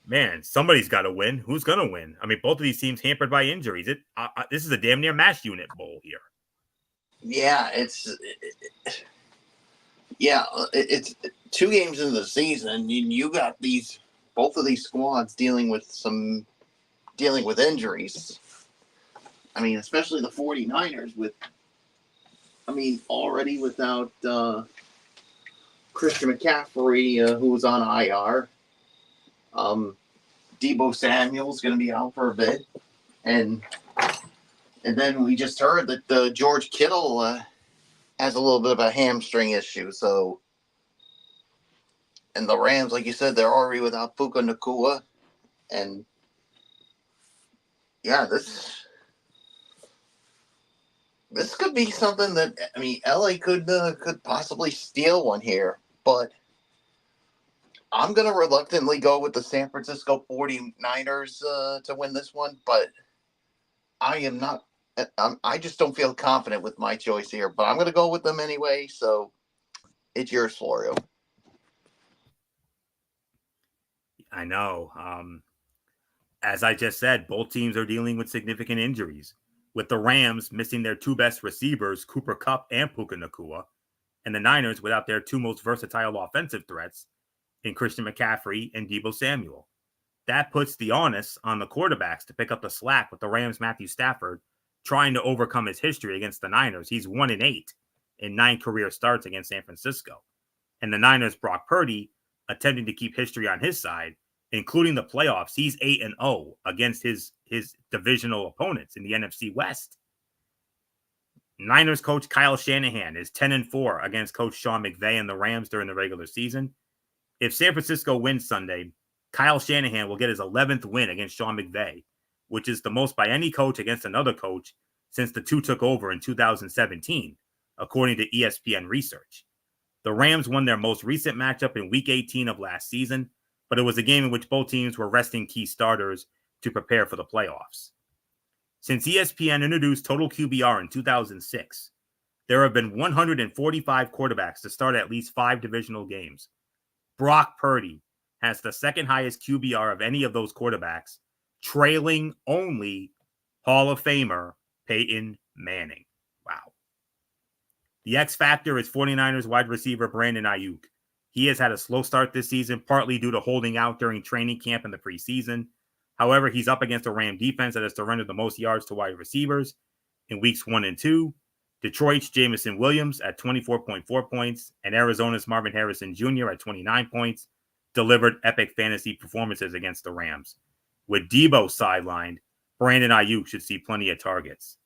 man, somebody's got to win. Who's going to win? I mean, both of these teams hampered by injuries. This is a damn near MASH unit bowl here. Yeah, it's 2 games into the season, and you got both of these squads dealing with injuries. I mean, especially the 49ers already without Christian McCaffrey, who was on IR. Deebo Samuel's going to be out for a bit, and then we just heard that George Kittle has a little bit of a hamstring issue. So, and the Rams, like you said, they're already without Puka Nacua, and Yeah, this could be something that, I mean, LA could possibly steal one here, but I'm going to reluctantly go with the San Francisco 49ers to win this one, but I am not. I just don't feel confident with my choice here, but I'm going to go with them anyway. So it's yours, Florio. I know. As I just said, both teams are dealing with significant injuries, with the Rams missing their two best receivers, Cooper Kupp and Puka Nacua, and the Niners without their two most versatile offensive threats in Christian McCaffrey and Deebo Samuel. That puts the onus on the quarterbacks to pick up the slack with the Rams' Matthew Stafford trying to overcome his history against the Niners. He's 1-8 in 9 career starts against San Francisco. And the Niners' Brock Purdy attempting to keep history on his side, including the playoffs. He's 8-0 against his divisional opponents in the NFC West. Niners coach Kyle Shanahan is 10-4 against coach Sean McVay and the Rams during the regular season. If San Francisco wins Sunday, Kyle Shanahan will get his 11th win against Sean McVay, which is the most by any coach against another coach since the two took over in 2017, according to ESPN research. The Rams won their most recent matchup in Week 18 of last season, but it was a game in which both teams were resting key starters to prepare for the playoffs. Since ESPN introduced Total QBR in 2006, there have been 145 quarterbacks to start at least 5 divisional games. Brock Purdy has the second highest QBR of any of those quarterbacks, trailing only Hall of Famer Peyton Manning. Wow. The X factor is 49ers wide receiver Brandon Ayuk. He has had a slow start this season, partly due to holding out during training camp in the preseason. However, he's up against a Ram defense that has surrendered the most yards to wide receivers in weeks 1 and 2. Detroit's Jamison Williams at 24.4 points and Arizona's Marvin Harrison Jr. at 29 points delivered epic fantasy performances against the Rams. With Deebo sidelined, Brandon Ayuk should see plenty of targets.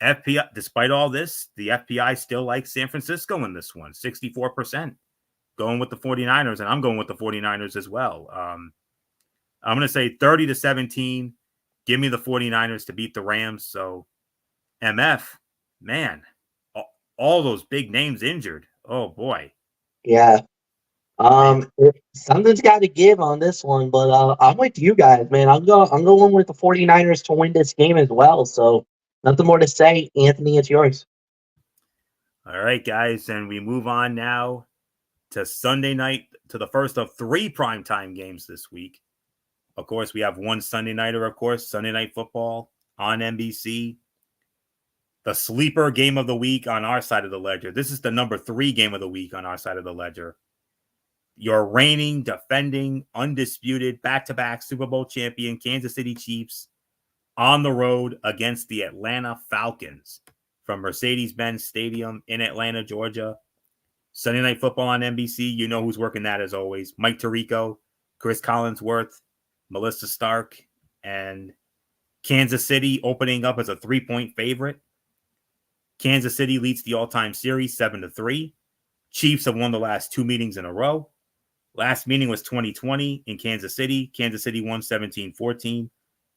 FPI, despite all this, the FPI still likes San Francisco in this one, 64%. Going with the 49ers, and I'm going with the 49ers as well. I'm going to say 30-17. Give me the 49ers to beat the Rams. So, MF, man, all those big names injured. Oh, boy. Yeah. Something's got to give on this one, but I'm with you guys, man. I'm going with the 49ers to win this game as well. So nothing more to say. Anthony, it's yours. All right, guys, and we move on now to Sunday night, to the first of 3 primetime games this week. Of course, we have one Sunday nighter, of course, Sunday Night Football on NBC. The sleeper game of the week on our side of the ledger. This is the number 3 game of the week on our side of the ledger. Your reigning, defending, undisputed, back-to-back Super Bowl champion Kansas City Chiefs on the road against the Atlanta Falcons from Mercedes-Benz Stadium in Atlanta, Georgia. Sunday Night Football on NBC. You know who's working that as always. Mike Tirico, Chris Collinsworth, Melissa Stark, and Kansas City opening up as a 3-point favorite. Kansas City leads the all-time series 7-3. Chiefs have won the last 2 meetings in a row. Last meeting was 2020 in Kansas City. Kansas City won 17-14.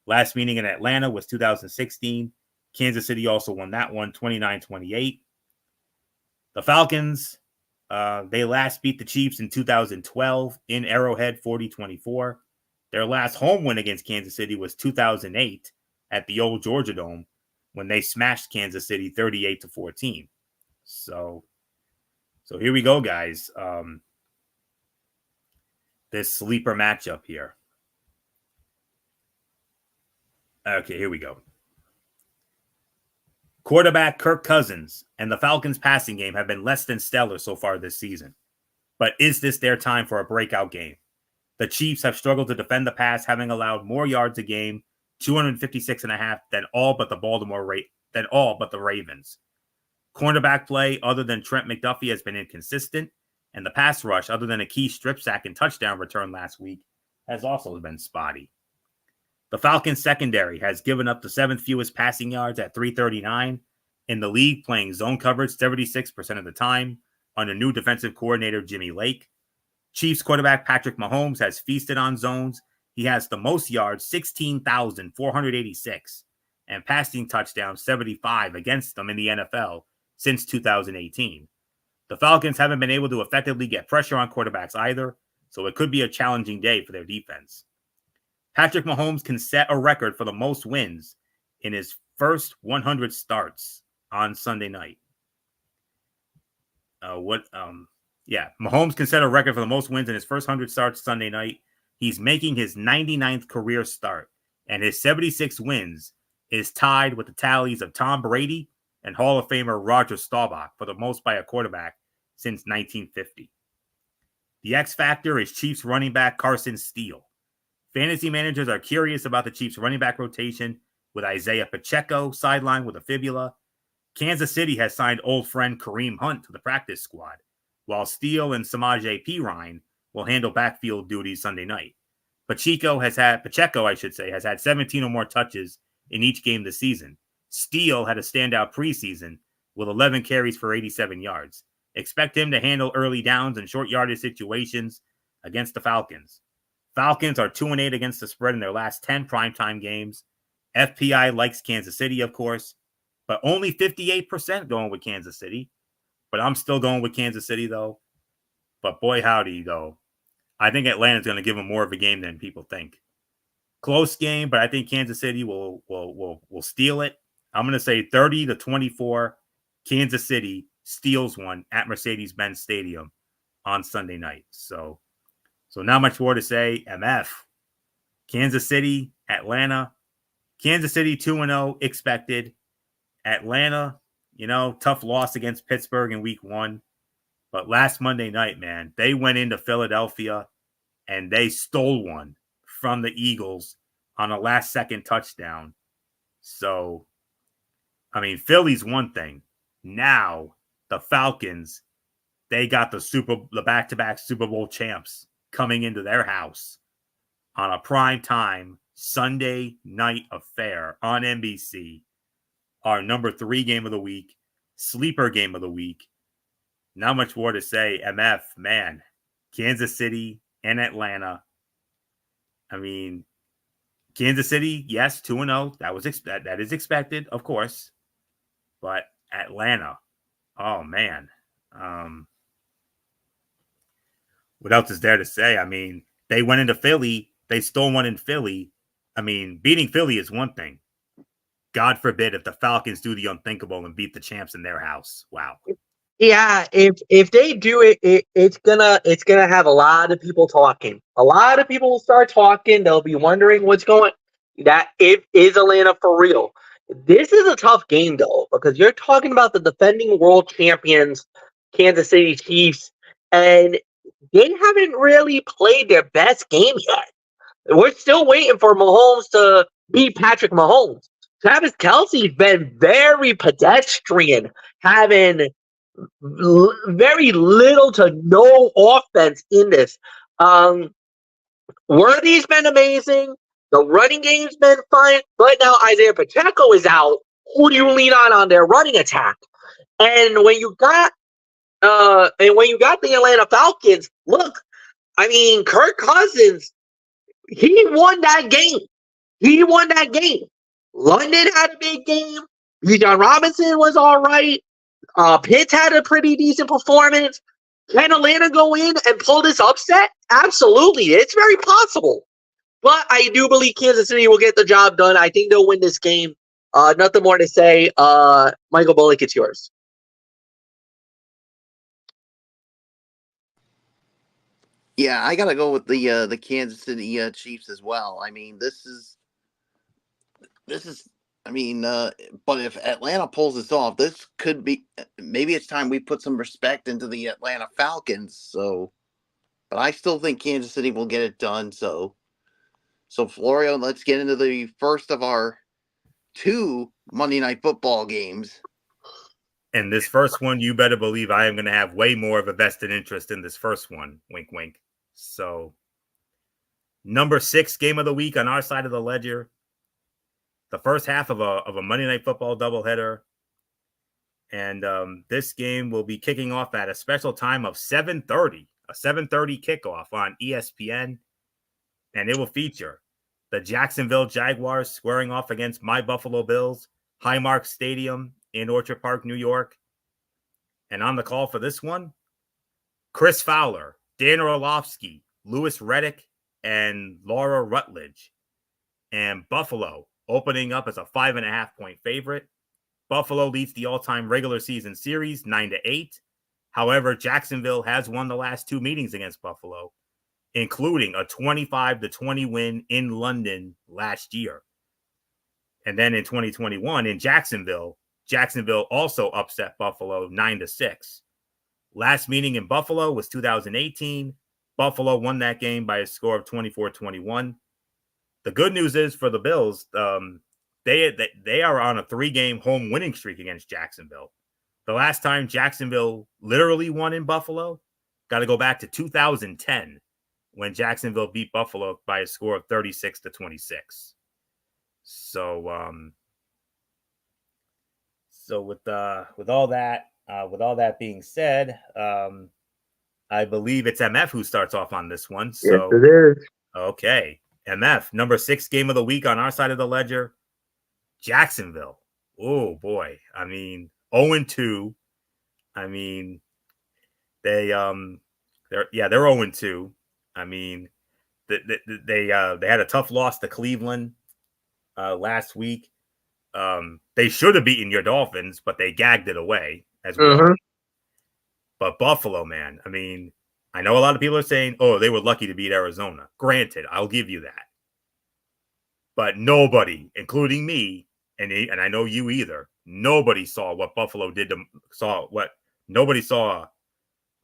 Last meeting in Atlanta was 2016. Kansas City also won that one 29-28. The Falcons, they last beat the Chiefs in 2012 in Arrowhead 40-24. Their last home win against Kansas City was 2008 at the old Georgia Dome when they smashed Kansas City 38-14. So here we go, guys. This sleeper matchup here. Okay, here we go. Quarterback Kirk Cousins and the Falcons passing game have been less than stellar so far this season. But is this their time for a breakout game? The Chiefs have struggled to defend the pass, having allowed more yards a game, 256.5, than all but the Ravens. Cornerback play, other than Trent McDuffie, has been inconsistent, and the pass rush, other than a key strip sack and touchdown return last week, has also been spotty. The Falcons secondary has given up the 7th fewest passing yards at 339 in the league, playing zone coverage 76% of the time under new defensive coordinator Jimmy Lake. Chiefs quarterback Patrick Mahomes has feasted on zones, He has the most yards, 16,486, and passing touchdowns, 75 against them in the NFL since 2018. The Falcons haven't been able to effectively get pressure on quarterbacks either, so it could be a challenging day for their defense. Patrick Mahomes can set a record for the most wins in his first 100 starts on Sunday night. Mahomes can set a record for the most wins in his first 100 starts Sunday night. He's making his 99th career start, and his 76 wins is tied with the tallies of Tom Brady and Hall of Famer Roger Staubach for the most by a quarterback since 1950. The X factor is Chiefs running back Carson Steele. Fantasy managers are curious about the Chiefs running back rotation with Isaiah Pacheco sidelined with a fibula. Kansas City has signed old friend Kareem Hunt to the practice squad, while Steele and Samaje Perine will handle backfield duties Sunday night. Pacheco has had 17 or more touches in each game this season. Steele had a standout preseason with 11 carries for 87 yards. Expect him to handle early downs and short yardage situations against the Falcons. Falcons are 2-8 against the spread in their last 10 primetime games. FPI likes Kansas City, of course, but only 58% going with Kansas City. But I'm still going with Kansas City, though. But boy, howdy, though. I think Atlanta's going to give them more of a game than people think. Close game, but I think Kansas City will steal it. I'm going to say 30-24. Kansas City steals one at Mercedes-Benz Stadium on Sunday night. So not much more to say. MF, Kansas City, Atlanta. Kansas City 2-0 expected. Atlanta, tough loss against Pittsburgh in week 1. But last Monday night, man, they went into Philadelphia and they stole one from the Eagles on a last-second touchdown. So, Philly's one thing. Now, the Falcons, they got the back-to-back Super Bowl champs coming into their house on a prime time Sunday night affair on NBC. Our number 3 game of the week, sleeper game of the week. Not much more to say. MF, man, Kansas City and Atlanta. Kansas City, yes, 2-0. That is expected, of course. But Atlanta, oh man. What else is there to say? They went into Philly. They stole one in Philly. Beating Philly is one thing. God forbid if the Falcons do the unthinkable and beat the champs in their house. Wow. Yeah, if they do it, it's gonna have a lot of people talking. A lot of people will start talking. They'll be wondering what's going. That is Atlanta for real. This is a tough game though, because you're talking about the defending world champions, Kansas City Chiefs, and they haven't really played their best game yet. We're still waiting for Mahomes to beat Patrick Mahomes. Travis Kelce's been very pedestrian, having very little to no offense in this. Worthy's been amazing. The running game's been fine. But now Isaiah Pacheco is out. Who do you lean on their running attack? And when you got the Atlanta Falcons, look, Kirk Cousins, he won that game. London had a big game. Bijan Robinson was all right. Pitts had a pretty decent performance. Can Atlanta go in and pull this upset? Absolutely. It's very possible. But I do believe Kansas City will get the job done. I think they'll win this game. Nothing more to say. Michael Bullock, it's yours. Yeah, I gotta go with the Kansas City Chiefs as well. This is. But if Atlanta pulls this off, this could be. Maybe it's time we put some respect into the Atlanta Falcons. So, but I still think Kansas City will get it done. So Florio, let's get into the first of our 2 Monday Night Football games. And this first one, you better believe I am going to have way more of a vested interest in this first one. Wink, wink. So, number 6 game of the week on our side of the ledger. The first half of a Monday Night Football doubleheader. And this game will be kicking off at a special time of 7:30. A 7:30 kickoff on ESPN. and it will feature the Jacksonville Jaguars squaring off against my Buffalo Bills, Highmark Stadium in Orchard Park, New York. And on the call for this one, Chris Fowler, Dan Orlovsky, Lewis Reddick, and Laura Rutledge. And Buffalo opening up as a 5.5-point favorite. Buffalo leads the all-time regular season series 9-8. However, Jacksonville has won the last 2 meetings against Buffalo, including a 25-20 win in London last year. And then in 2021 in Jacksonville also upset Buffalo 9-6. Last meeting in Buffalo was 2018. Buffalo won that game by a score of 24-21. The good news is for the Bills, they are on a 3-game home winning streak against Jacksonville. The last time Jacksonville literally won in Buffalo, got to go back to 2010 when Jacksonville beat Buffalo by a score of 36-26. So with all that being said, I believe it's MF who starts off on this one. So yes, it is. Okay, MF, number 6 game of the week on our side of the ledger, Jacksonville. Oh boy, I mean 0-2. I mean they're 0-2. I mean they had a tough loss to Cleveland last week. They should have beaten your Dolphins, but they gagged it away as well. But Buffalo, man, I mean, I know a lot of people are saying, oh, they were lucky to beat Arizona. Granted, I'll give you that. But nobody, including me, and I know you either, nobody saw what Buffalo did to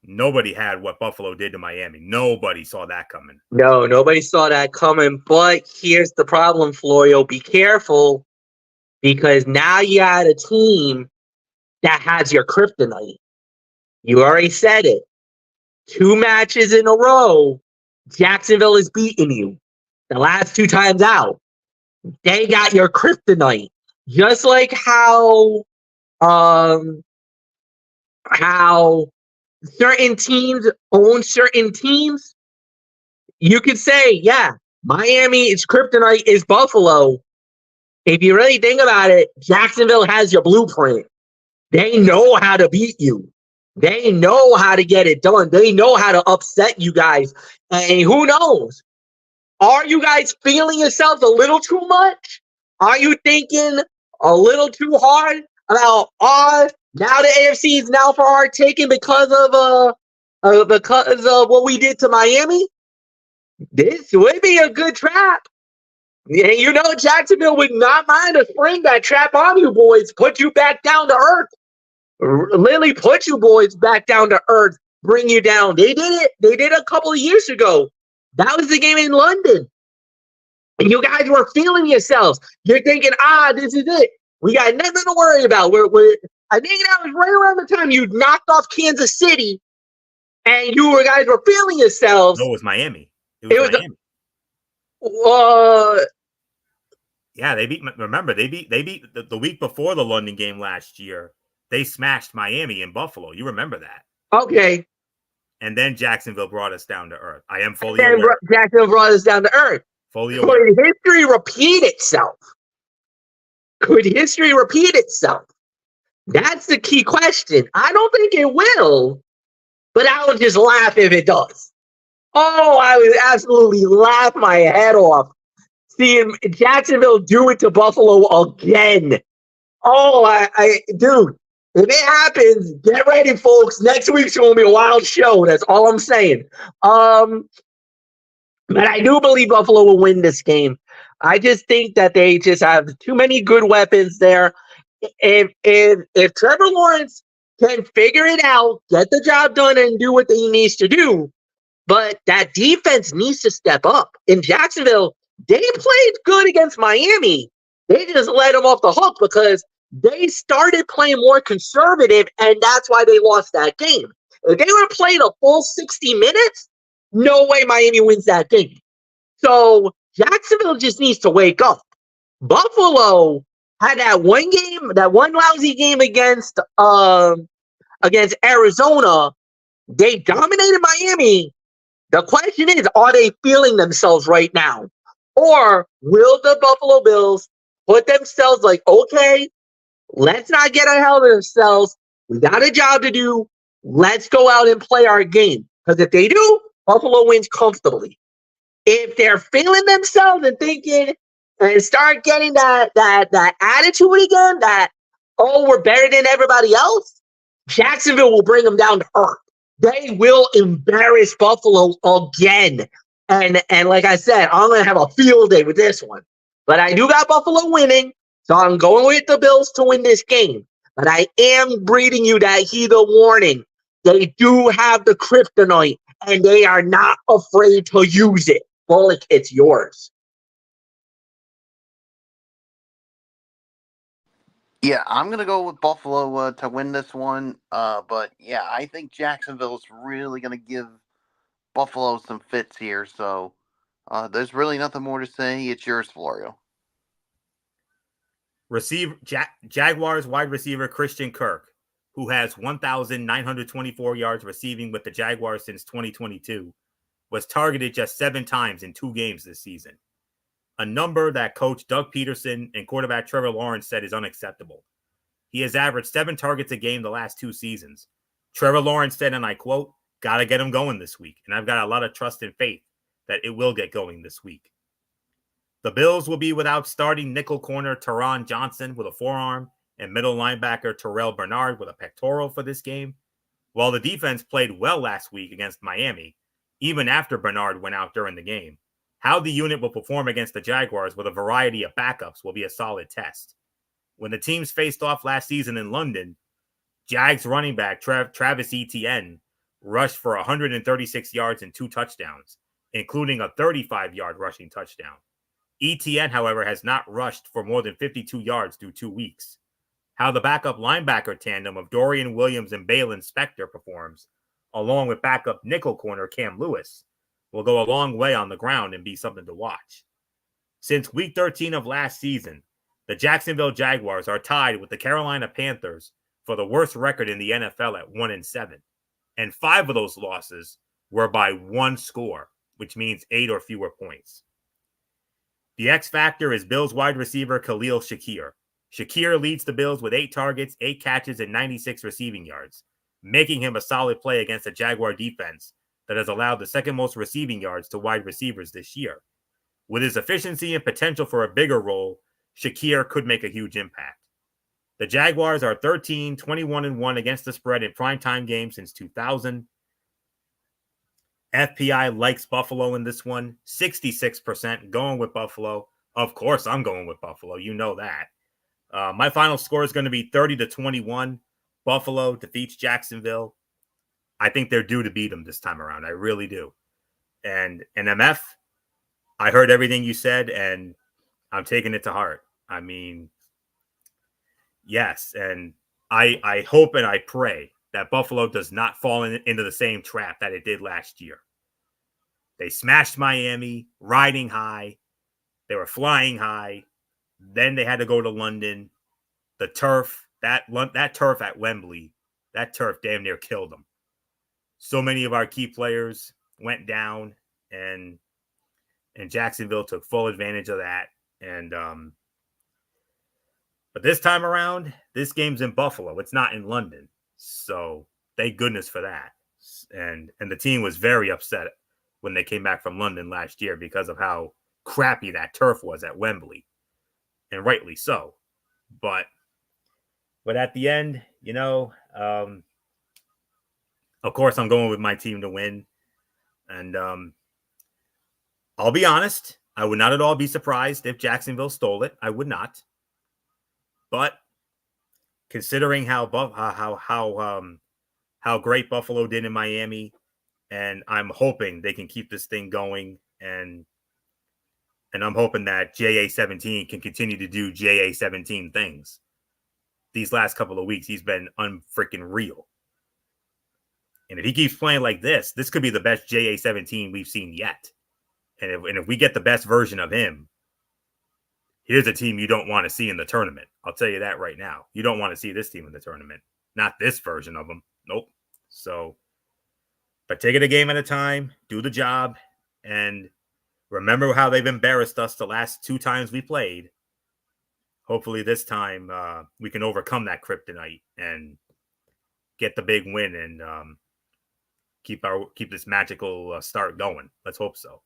nobody had what Buffalo did to Miami. Nobody saw that coming. No, nobody saw that coming. But here's the problem, Florio. Be careful, because now you got a team that has your kryptonite. You already said it. 2 matches in a row, Jacksonville is beating you. The last 2 times out, they got your kryptonite. Just like how certain teams own certain teams, you could say, yeah, Miami's kryptonite is Buffalo. If you really think about it, Jacksonville has your blueprint. They know how to beat you. They know how to get it done. They know how to upset you guys. And who knows? Are you guys feeling yourselves a little too much? Are you thinking a little too hard about, now the AFC is now for our taking because of what we did to Miami? This would be a good trap. And you know Jacksonville would not mind to spring that trap on you boys, put you back down to earth. Literally put you boys back down to earth, bring you down. They did it. They did it a couple of years ago. That was the game in London. And you guys were feeling yourselves. You're thinking, this is it. We got nothing to worry about. I think that was right around the time you knocked off Kansas City, and guys were feeling yourselves. No, it was Miami. It was Miami. Yeah, they beat. Remember, they beat the week before the London game last year. They smashed Miami in Buffalo. You remember that? Okay. And then Jacksonville brought us down to earth. I am fully aware. Jacksonville brought us down to earth. Fully aware. Could history repeat itself? Could history repeat itself? That's the key question. I don't think it will, but I would just laugh if it does. Oh, I would absolutely laugh my head off seeing Jacksonville do it to Buffalo again. Oh, dude, if it happens, get ready, folks. Next week's going to be a wild show. That's all I'm saying. But I do believe Buffalo will win this game. I just think that they just have too many good weapons there. If Trevor Lawrence can figure it out, get the job done, and do what he needs to do, but that defense needs to step up. In Jacksonville, they played good against Miami. They just let them off the hook because they started playing more conservative, and that's why they lost that game. If they would have played a full 60 minutes, no way Miami wins that game. So Jacksonville just needs to wake up. Buffalo had that one lousy game against Arizona. They dominated Miami, The question is, are they feeling themselves right now? Or will the Buffalo Bills put themselves like, okay, let's not get ahead of ourselves. We got a job to do. Let's go out and play our game. Because if they do, Buffalo wins comfortably. If they're feeling themselves and thinking and start getting that attitude again, that, oh, we're better than everybody else, Jacksonville will bring them down to earth. They will embarrass Buffalo again. And like I said, I'm going to have a field day with this one. But I do got Buffalo winning, so I'm going with the Bills to win this game. But I am breathing you that heed a warning. They do have the kryptonite, and they are not afraid to use it. Bullock, it's yours. Yeah, I'm going to go with Buffalo to win this one. But yeah, I think Jacksonville's really going to give Buffalo some fits here. So there's really nothing more to say. It's yours, Florio. Jaguars wide receiver Christian Kirk, who has 1,924 yards receiving with the Jaguars since 2022, was targeted just 7 times in 2 games this season. A number that coach Doug Peterson and quarterback Trevor Lawrence said is unacceptable. He has averaged 7 targets a game the last 2 seasons. Trevor Lawrence said, and I quote, "Gotta get him going this week." And I've got a lot of trust and faith that it will get going this week. The Bills will be without starting nickel corner Taron Johnson with a forearm and middle linebacker Terrell Bernard with a pectoral for this game. While the defense played well last week against Miami, even after Bernard went out during the game, how the unit will perform against the Jaguars with a variety of backups will be a solid test. When the teams faced off last season in London, Jags running back Travis Etienne rushed for 136 yards and 2 touchdowns, including a 35-yard rushing touchdown. Etienne, however, has not rushed for more than 52 yards through 2 weeks. How the backup linebacker tandem of Dorian Williams and Balin Spector performs, along with backup nickel corner Cam Lewis, will go a long way on the ground and be something to watch. Since week 13 of last season, the Jacksonville Jaguars are tied with the Carolina Panthers for the worst record in the NFL at 1-7. And 5 of those losses were by 1 score, which means 8 or fewer points. The X factor is Bills wide receiver Khalil Shakir. Shakir leads the Bills with 8 targets, 8 catches, and 96 receiving yards, making him a solid play against a Jaguar defense that has allowed the second most receiving yards to wide receivers this year. With his efficiency and potential for a bigger role, Shakir could make a huge impact. The Jaguars are 13-21-1 against the spread in primetime games since 2000. FPI likes Buffalo in this one, 66% going with Buffalo. Of course, I'm going with Buffalo. You know that. My final score is going to be 30-21. Buffalo defeats Jacksonville. I think they're due to beat them this time around. I really do. And MF, I heard everything you said, and I'm taking it to heart. I mean, yes, and I hope and I pray that Buffalo does not fall into the same trap that it did last year. They smashed Miami, riding high. They were flying high. Then they had to go to London. The turf, that turf at Wembley, that turf damn near killed them. So many of our key players went down, and Jacksonville took full advantage of that. And but this time around, this game's in Buffalo. It's not in London. So thank goodness for that. And the team was very upset when they came back from London last year because of how crappy that turf was at Wembley. And rightly so. But at the end, of course, I'm going with my team to win. And I'll be honest, I would not at all be surprised if Jacksonville stole it. I would not. But considering how great Buffalo did in Miami, and I'm hoping they can keep this thing going, and I'm hoping that JA-17 can continue to do JA-17 things. These last couple of weeks, he's been unfreaking real. And if he keeps playing like this could be the best JA-17 we've seen yet. And if we get the best version of him, here's a team you don't want to see in the tournament. I'll tell you that right now. You don't want to see this team in the tournament. Not this version of them. Nope. So But take it a game at a time, do the job, and remember how they've embarrassed us the last 2 times we played. Hopefully this time we can overcome that kryptonite and get the big win and keep this magical start going. Let's hope so.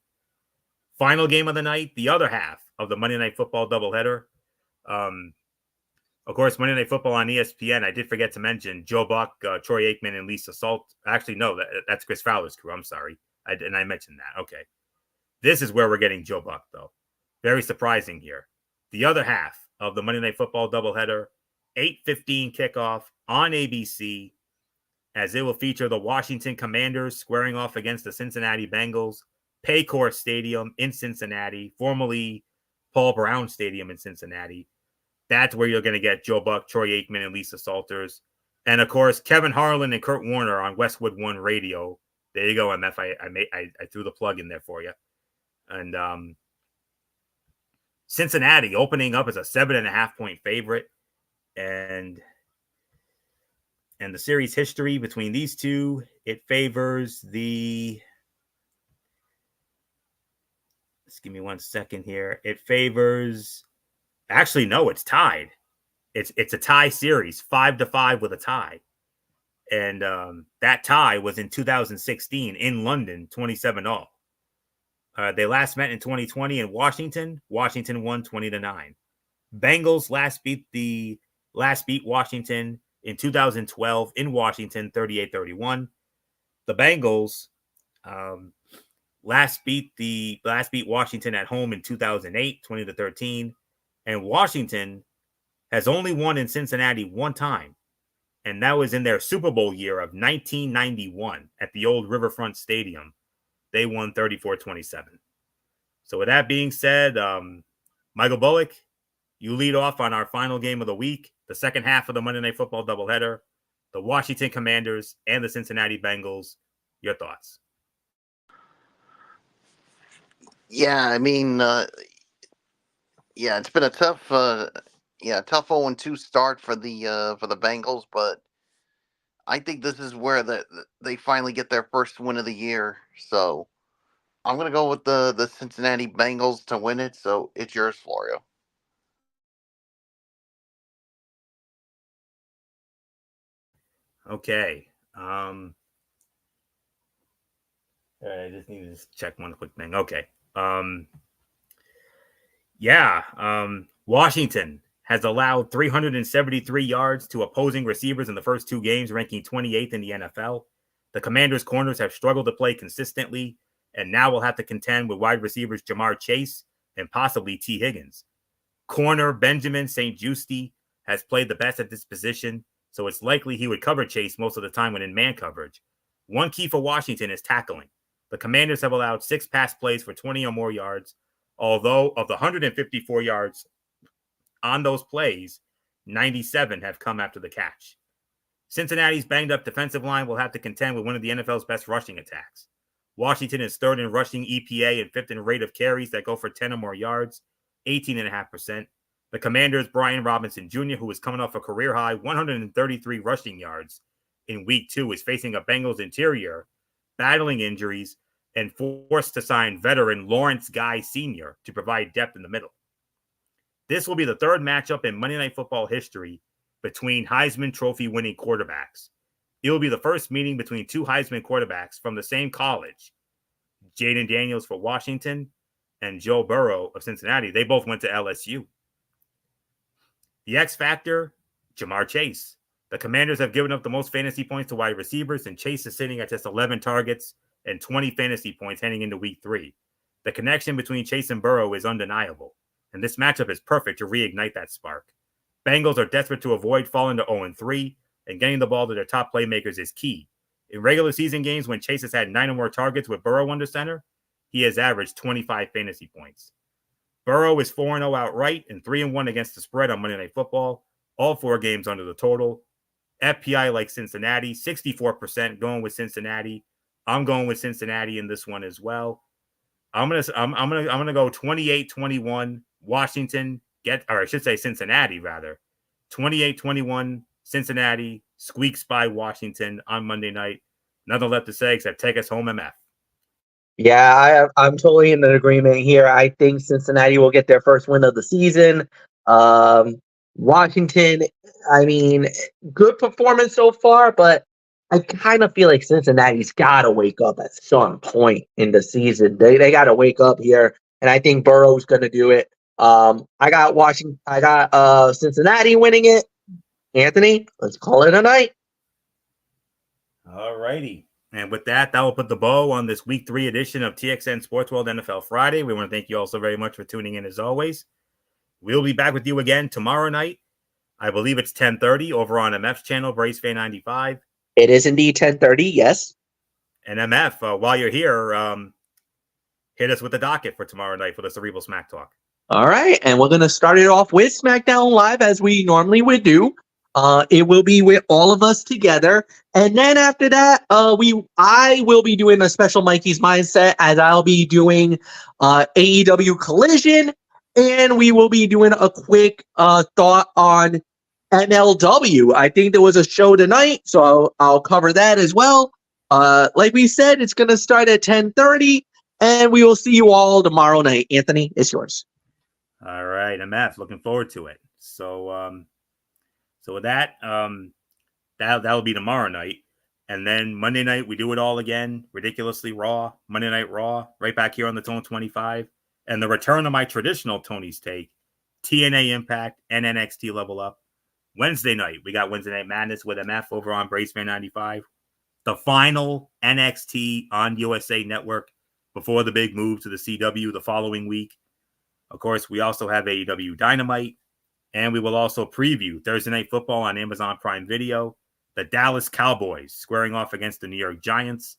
Final game of the night, the other half of the Monday Night Football doubleheader. Of course, Monday Night Football on ESPN. I did forget to mention Joe Buck, Troy Aikman, and Lisa Salt. Actually, no, that's Chris Fowler's crew. I'm sorry. I mentioned that. Okay. This is where we're getting Joe Buck, though. Very surprising here. The other half of the Monday Night Football doubleheader, 8:15 kickoff on ABC, as it will feature the Washington Commanders squaring off against the Cincinnati Bengals, Paycor Stadium in Cincinnati, formerly Paul Brown Stadium in Cincinnati. That's where you're going to get Joe Buck, Troy Aikman, and Lisa Salters. And, of course, Kevin Harlan and Kurt Warner on Westwood One Radio. There you go, MF. I threw the plug in there for you. And Cincinnati opening up as a 7.5-point favorite. And the series history between these two, it favors the... Just give me 1 second here. It favors... Actually, no, it's tied. It's a tie series, 5-5 with a tie. And that tie was in 2016 in London, 27-all. They last met in 2020 in Washington. Washington won 20-9. Bengals last beat Washington in 2012 in Washington, 38-31. The Bengals last beat Washington at home in 2008, 20-13. And Washington has only won in Cincinnati 1 time, and that was in their Super Bowl year of 1991 at the old Riverfront Stadium. They won 34-27. So with that being said, Michael Bullock, you lead off on our final game of the week, the second half of the Monday Night Football doubleheader, the Washington Commanders and the Cincinnati Bengals. Your thoughts? Yeah, I mean, it's been a tough 0-2 start for the Bengals, but I think this is where they finally get their first win of the year. So I'm gonna go with the Cincinnati Bengals to win it. So it's yours, Florio. Okay. I just need to check one quick thing. Okay. Washington has allowed 373 yards to opposing receivers in the first 2 games, ranking 28th in the NFL. The Commanders' corners have struggled to play consistently, and now will have to contend with wide receivers Jamar Chase and possibly T. Higgins. Corner Benjamin St-Juste has played the best at this position, so it's likely he would cover Chase most of the time when in man coverage. One key for Washington is tackling. The Commanders have allowed 6 pass plays for 20 or more yards, although of the 154 yards on those plays, 97 have come after the catch. Cincinnati's banged-up defensive line will have to contend with one of the NFL's best rushing attacks. Washington is 3rd in rushing EPA and 5th in rate of carries that go for 10 or more yards, 18.5%. The Commanders' Brian Robinson Jr., who is coming off a career-high 133 rushing yards in Week 2, is facing a Bengals interior, battling injuries, and forced to sign veteran Lawrence Guy Sr. to provide depth in the middle. This will be the 3rd matchup in Monday Night Football history between Heisman Trophy winning quarterbacks. It will be the first meeting between 2 Heisman quarterbacks from the same college. Jaden Daniels for Washington and Joe Burrow of Cincinnati. They both went to LSU. The X factor, Jamar Chase. The Commanders have given up the most fantasy points to wide receivers, and Chase is sitting at just 11 targets and 20 fantasy points heading into Week 3. The connection between Chase and Burrow is undeniable, and this matchup is perfect to reignite that spark. Bengals are desperate to avoid falling to 0-3, and getting the ball to their top playmakers is key. In regular season games, when Chase has had 9 or more targets with Burrow under center, he has averaged 25 fantasy points. Burrow is 4-0 outright and 3-1 against the spread on Monday Night Football, all 4 games under the total. FPI like Cincinnati, 64% going with Cincinnati. I'm going with Cincinnati in this one as well. I'm gonna go 28-21 Washington, Cincinnati rather. 28-21 Cincinnati squeaks by Washington on Monday night. Nothing left to say except take us home, MF. Yeah, I'm totally in agreement here. I think Cincinnati will get their first win of the season. Washington, I mean, good performance so far, but I kind of feel like Cincinnati's got to wake up at some point in the season. They got to wake up here, and I think Burrow's going to do it. I got Washington. I got Cincinnati winning it. Anthony, let's call it a night. All righty. And with that, that will put the bow on this week 3 edition of TXN Sports World NFL Friday. We want to thank you all so very much for tuning in as always. We'll be back with you again tomorrow night. I believe it's 10:30 over on MF's channel, Brace Fan 95. It is indeed 10:30, yes. And MF, while you're here, hit us with the docket for tomorrow night for the Cerebral Smack Talk. All right, and we're going to start it off with SmackDown Live as we normally would do. It will be with all of us together, and then after that, I will be doing a special Mikey's Mindset as I'll be doing AEW Collision, and we will be doing a quick thought on MLW. I think there was a show tonight, so I'll cover that as well. Like we said, it's going to start at 10:30, and we will see you all tomorrow night. Anthony, it's yours. All right, MF, looking forward to it. So with that, that'll be tomorrow night. And then Monday night, we do it all again. Ridiculously Raw, Monday Night Raw, right back here on the Tone 25. And the return of my traditional Tony's Take, TNA Impact and NXT Level Up. Wednesday night, we got Wednesday Night Madness with MF over on Braceman 95. The final NXT on USA Network before the big move to the CW the following week. Of course, we also have AEW Dynamite. And we will also preview Thursday Night Football on Amazon Prime Video. The Dallas Cowboys squaring off against the New York Giants.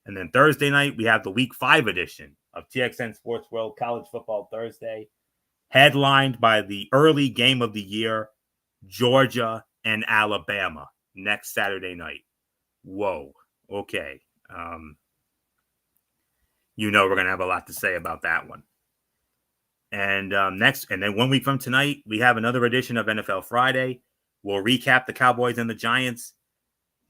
And then Thursday night, we have the Week 5 edition of TXN Sports World College Football Thursday, headlined by the early game of the year, Georgia and Alabama, next Saturday night. Whoa. Okay. We're going to have a lot to say about that one. And then 1 week from tonight, we have another edition of NFL Friday. We'll recap the Cowboys and the Giants.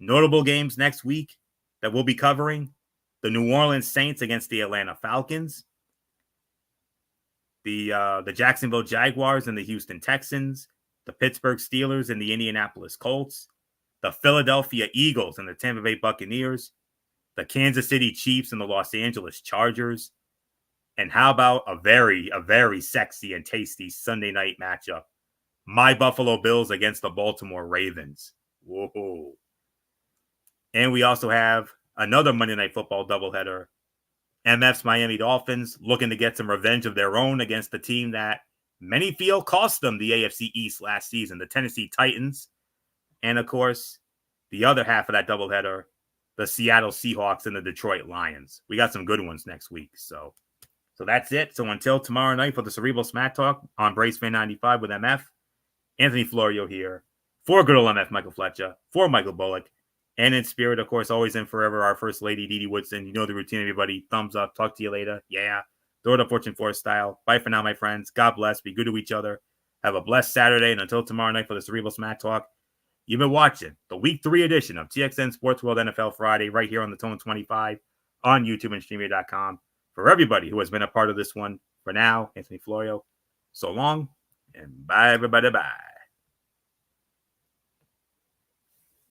Notable games next week that we'll be covering: the New Orleans Saints against the Atlanta Falcons, the Jacksonville Jaguars and the Houston Texans, the Pittsburgh Steelers and the Indianapolis Colts, the Philadelphia Eagles and the Tampa Bay Buccaneers, the Kansas City Chiefs and the Los Angeles Chargers. And how about a very sexy and tasty Sunday night matchup? My Buffalo Bills against the Baltimore Ravens. Whoa. And we also have another Monday Night Football doubleheader. MF's Miami Dolphins looking to get some revenge of their own against the team that many feel cost them the AFC East last season, the Tennessee Titans. And, of course, the other half of that doubleheader, the Seattle Seahawks and the Detroit Lions. We got some good ones next week, So that's it. So until tomorrow night for the Cerebral Smack Talk on Brace Fan 95 with MF, Anthony Florio here. For good old MF Michael Fletcher, for Michael Bullock, and in spirit, of course, always and forever, our First Lady, Dee Dee Woodson. You know the routine, everybody. Thumbs up. Talk to you later. Yeah. Throw it up Fortune Force style. Bye for now, my friends. God bless. Be good to each other. Have a blessed Saturday. And until tomorrow night for the Cerebral Smack Talk, you've been watching the Week 3 edition of TXN Sports World NFL Friday right here on the Tone 25 on YouTube and StreamYard.com. For everybody who has been a part of this one, for now, Anthony Florio, so long, and bye, everybody, bye.